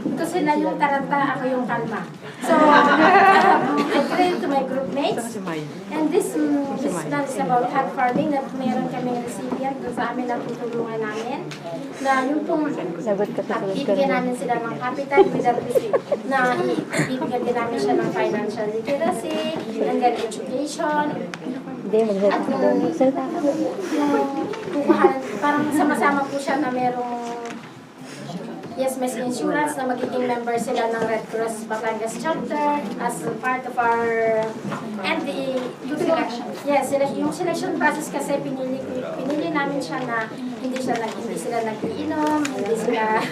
because sila yung taranta, ako yung kalma. So, I pray to my group mates. And this plan is about hog farming na meron kaming recipient doon sa amin na tutulungan namin. Na yung pong ibigyan namin sila ng capital without risk. Na ibigyan din namin siya ng financial literacy, and then education. At kukuhanan, parang sama-sama po siya na merong may insurance na magiging member sila ng Red Cross Batangas chapter as part of our and the selection. Yes, yung selection process kasi pinili namin siya na hindi sila nagiinom, hindi sila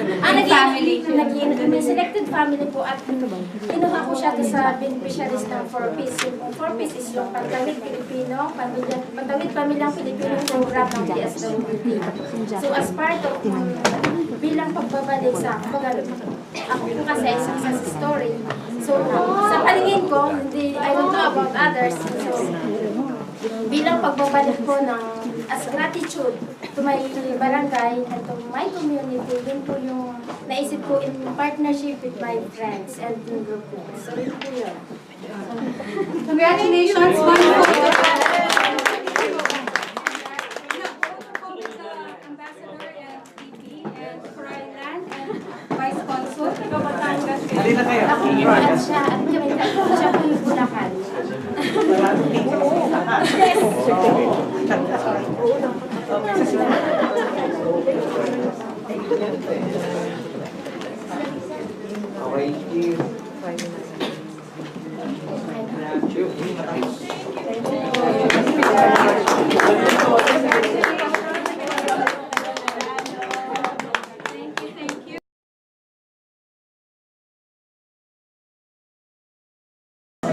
may selected family po at kinuha ko siya sa beneficiaries ng 4Ps. Yung 4Ps is yung Pantawid Pilipino, Pantawid Pamilyang Pilipino program ng DSWD. So as part of bilang pagbabalik sa ako po kasi success story. So, sa palingin ko, I don't know about others. So, bilang pagbabalik po as gratitude to my barangay and to my community, yun po yung naisip ko in partnership with my friends and group mates. So, yun po yun. Congratulations! Vice Consul, Batangas. Halina kayo. At siya po yung Bulacan.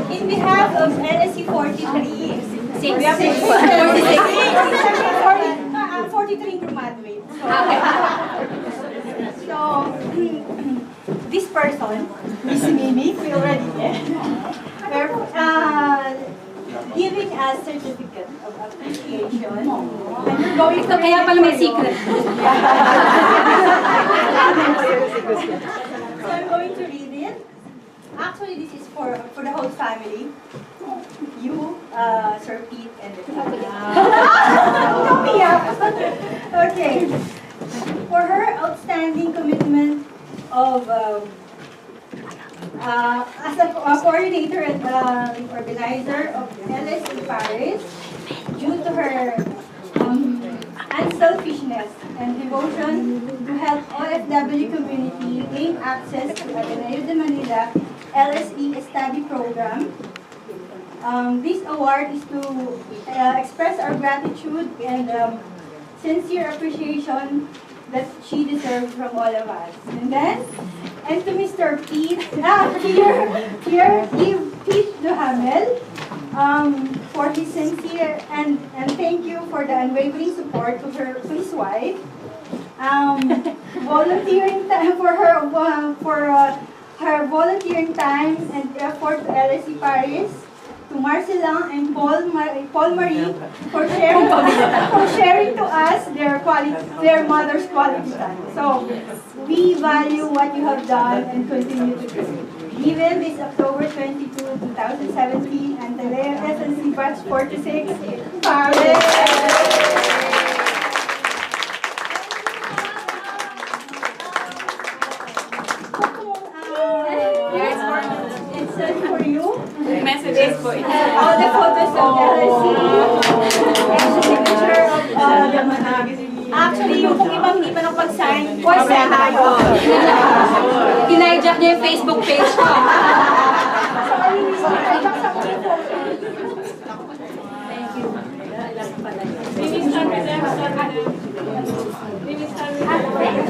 In behalf of A-LSE 43, we have 43 graduates. So, this person, Miss Mimi, we already met. We're giving a certificate of appreciation. And we're going to kaya pala may secret. So I'm going to read it. Actually, this is for the whole family. You, Sir Pete, and the family. Okay. For her outstanding commitment of as a coordinator and organizer of A-LSE Paris, due to her unselfishness and devotion to help OFW community gain access to Ateneo de Manila A-LSE study program. This award is to express our gratitude and sincere appreciation that she deserves from all of us. And to Mr. Pete, Pete Duhamel, for his sincere and thank you for the unwavering support to his wife. Volunteering time for her volunteering time and effort to A-LSE Paris, to Marcela and Paul Marie for sharing to us their mother's quality time. So we value what you have done and continue to do. given this October 22, 2017, and the A-LSE batch 46, it's for you. Messages po. All the photos of A-LSE and the signature of the actually, yung kung ibang hindi pa nakapag-sign, voice na tayo. Kinaijack niya yung Facebook page ko. Thank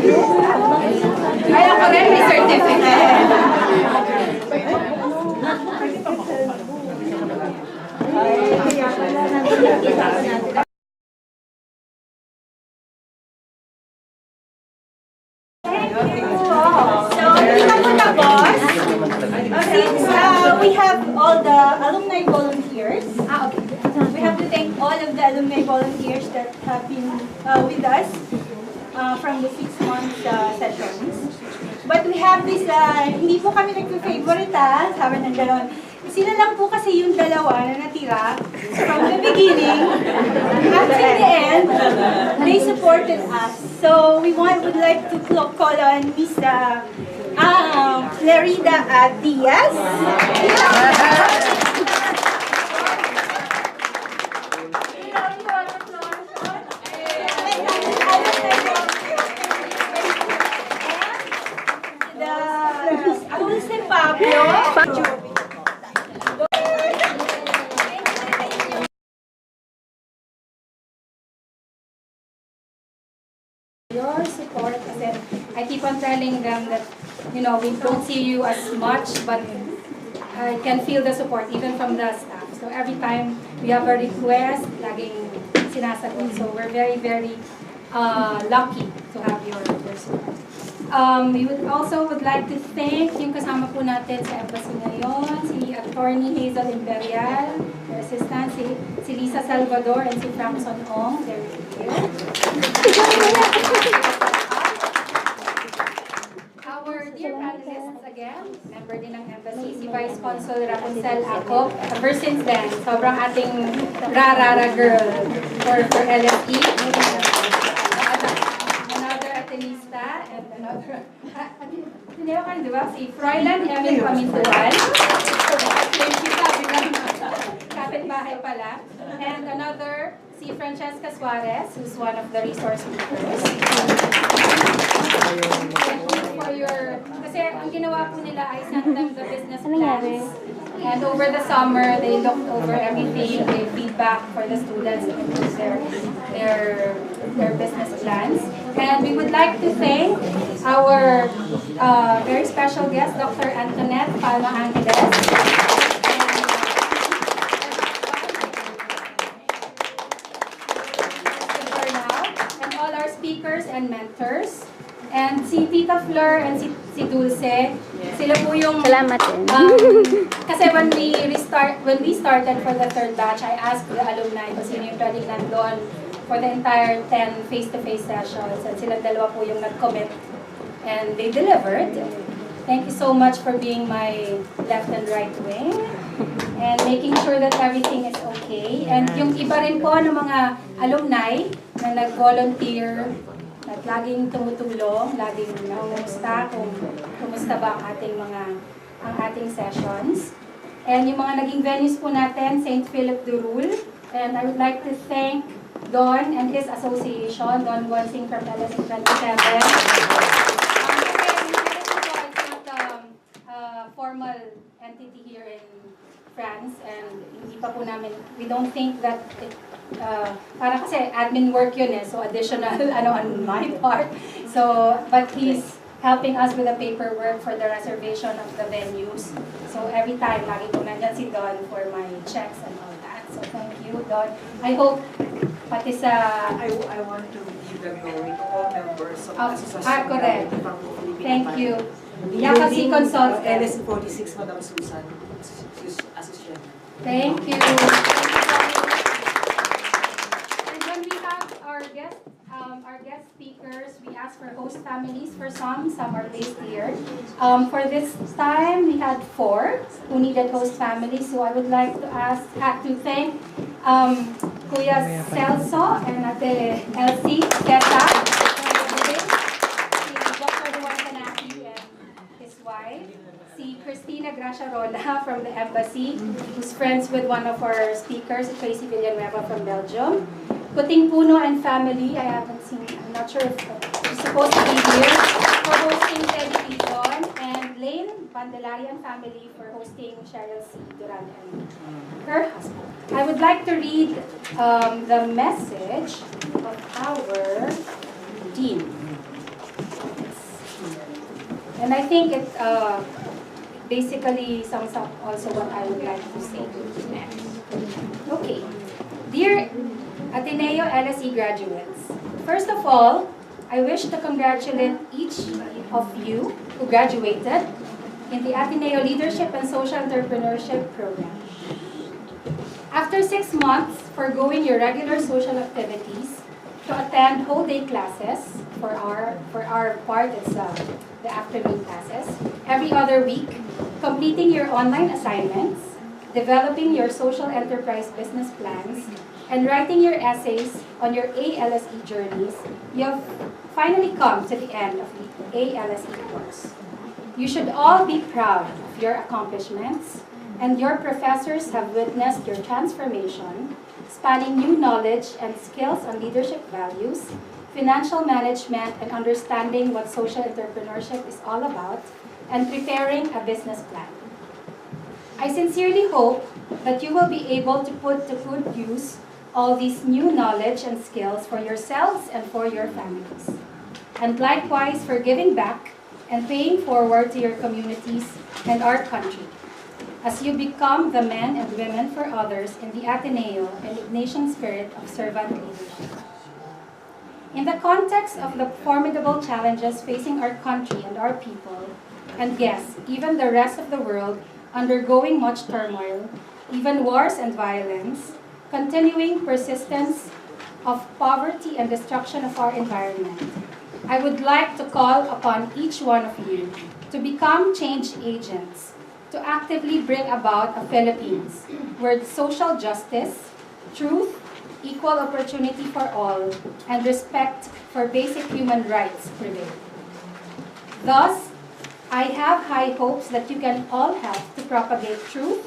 you. Ay, ako rin may certificate. Since we have all the alumni volunteers, we have to thank all of the alumni volunteers that have been with us from the 6 months sessions. But we have this, hindi po kami nag-favorite sabi ng gano'n. Sila lang po kasi yung dalawa na natira from the beginning until the end. They supported us. So we would like to call on Miss Clarida Diaz. Dulce Pablo. Your support, kasi I keep on telling them that, you know, we don't see you as much, but I can feel the support even from the staff. So every time we have a request, laging sinasagot. So we're very, very lucky to have your support. We would like to thank yung kasama po natin sa embassy ngayon, si Attorney Hazel Imperial, their assistant, si Lisa Salvador, and si Frampson Ong. They're here. Our dear panelists again, member din ng embassy, si Vice Consul Rapunzel Acop. Ever since then, sobrang ating rarara girl for A-LSE. Another Atenista and another, hindi ka di ba? Si Froilan Emil Pamintuan. Kapit-bahay pala. And another, si Francesca Suarez, who's one of the resource speakers. For your, kasi ang ginawa po nila, I sent them the business plans. And over the summer, they looked over everything, gave feedback for the students to improve their business plans. And we would like to thank our very special guest, Dr. Antoinette Palma Angeles. And all our speakers and mentors. And si Tita Fleur and si Dulce, sila po yung... Salamat din. Kasi when we started for the third batch, I asked the alumni kung sino yung pwedeng nandun for the entire 10 face-to-face sessions. And sila dalawa po yung nag-commit. And they delivered. Thank you so much for being my left and right wing. And making sure that everything is okay. And yung iba rin po ng mga alumni na nag-volunteer, at laging tumutulong, laging nangumusta kung kumusta ba ang ating sessions. And yung mga naging venues po natin, St. Philip de Rule. And I would like to thank Don and his association, Don Gonsing from A-LSE 27. It's not a formal entity here in France, and hindi pa po namin, we don't think that para kasi admin work yun so additional on my part. So, but he's helping us with the paperwork for the reservation of the venues. So every time, lagi po nandyan si Don for my checks and all that. So thank you, Don. I hope pati sa... I want to give the glory to all members of the association. Correct. Thank you. Yakasi Consult. A-LSE 46, Madam Susan. Association. Thank you. And when we have our guest our guest speakers, we asked for host families for some are based here. For this time, we had 4 who needed host families, so I would like to thank Kuya Celso and Ate A-LSE, Teta, si Dr. Juan Tanaki and his wife, si Cristina Graciarola from the embassy, who's friends with one of our speakers, Tracy Villanueva from Belgium. Puting Puno and family, I haven't seen, I'm not sure if she's supposed to be here, for hosting Teddy Pizon, and Lane Pandelarian family for hosting Cheryl C. Duran and her husband. I would like to read the message of our dean. And I think it basically sums up also what I would like to say next. Okay. Dear Ateneo A-LSE graduates, first of all, I wish to congratulate each of you who graduated in the Ateneo Leadership and Social Entrepreneurship Program. After 6 months forgoing your regular social activities to attend whole day classes, for our part it's the afternoon classes, every other week, completing your online assignments, developing your social enterprise business plans, and writing your essays on your A-LSE journeys, you have finally come to the end of the A-LSE course. You should all be proud of your accomplishments, and your professors have witnessed your transformation, spanning new knowledge and skills on leadership values, financial management, and understanding what social entrepreneurship is all about, and preparing a business plan. I sincerely hope that you will be able to put to good use all these new knowledge and skills for yourselves and for your families, and likewise for giving back and paying forward to your communities and our country, as you become the men and women for others in the Ateneo and Ignatian spirit of servant leadership. In the context of the formidable challenges facing our country and our people, and yes, even the rest of the world undergoing much turmoil, even wars and violence, continuing persistence of poverty and destruction of our environment, I would like to call upon each one of you to become change agents, to actively bring about a Philippines where social justice, truth, equal opportunity for all, and respect for basic human rights prevail. Thus, I have high hopes that you can all help to propagate truth,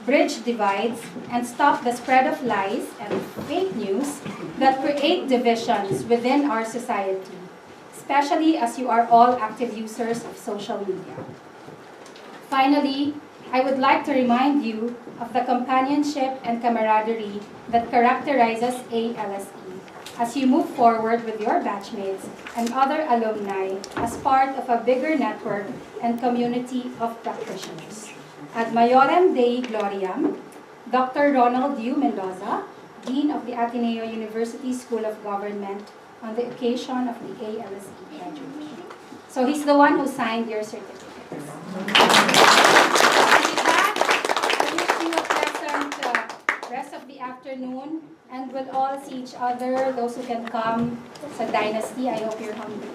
bridge divides, and stop the spread of lies and fake news that create divisions within our society, especially as you are all active users of social media. Finally, I would like to remind you of the companionship and camaraderie that characterizes A-LSE as you move forward with your batchmates and other alumni as part of a bigger network and community of practitioners. Ad Maiorem Dei Gloriam, Dr. Ronald U. Mendoza, Dean of the Ateneo University School of Government, on the occasion of the A-LSE graduation. So he's the one who signed your certificates. With that, I wish you a pleasant rest of the afternoon, and we'll all see each other, those who can come sa Dynasty. I hope you're hungry.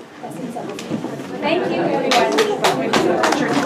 Thank you, everyone.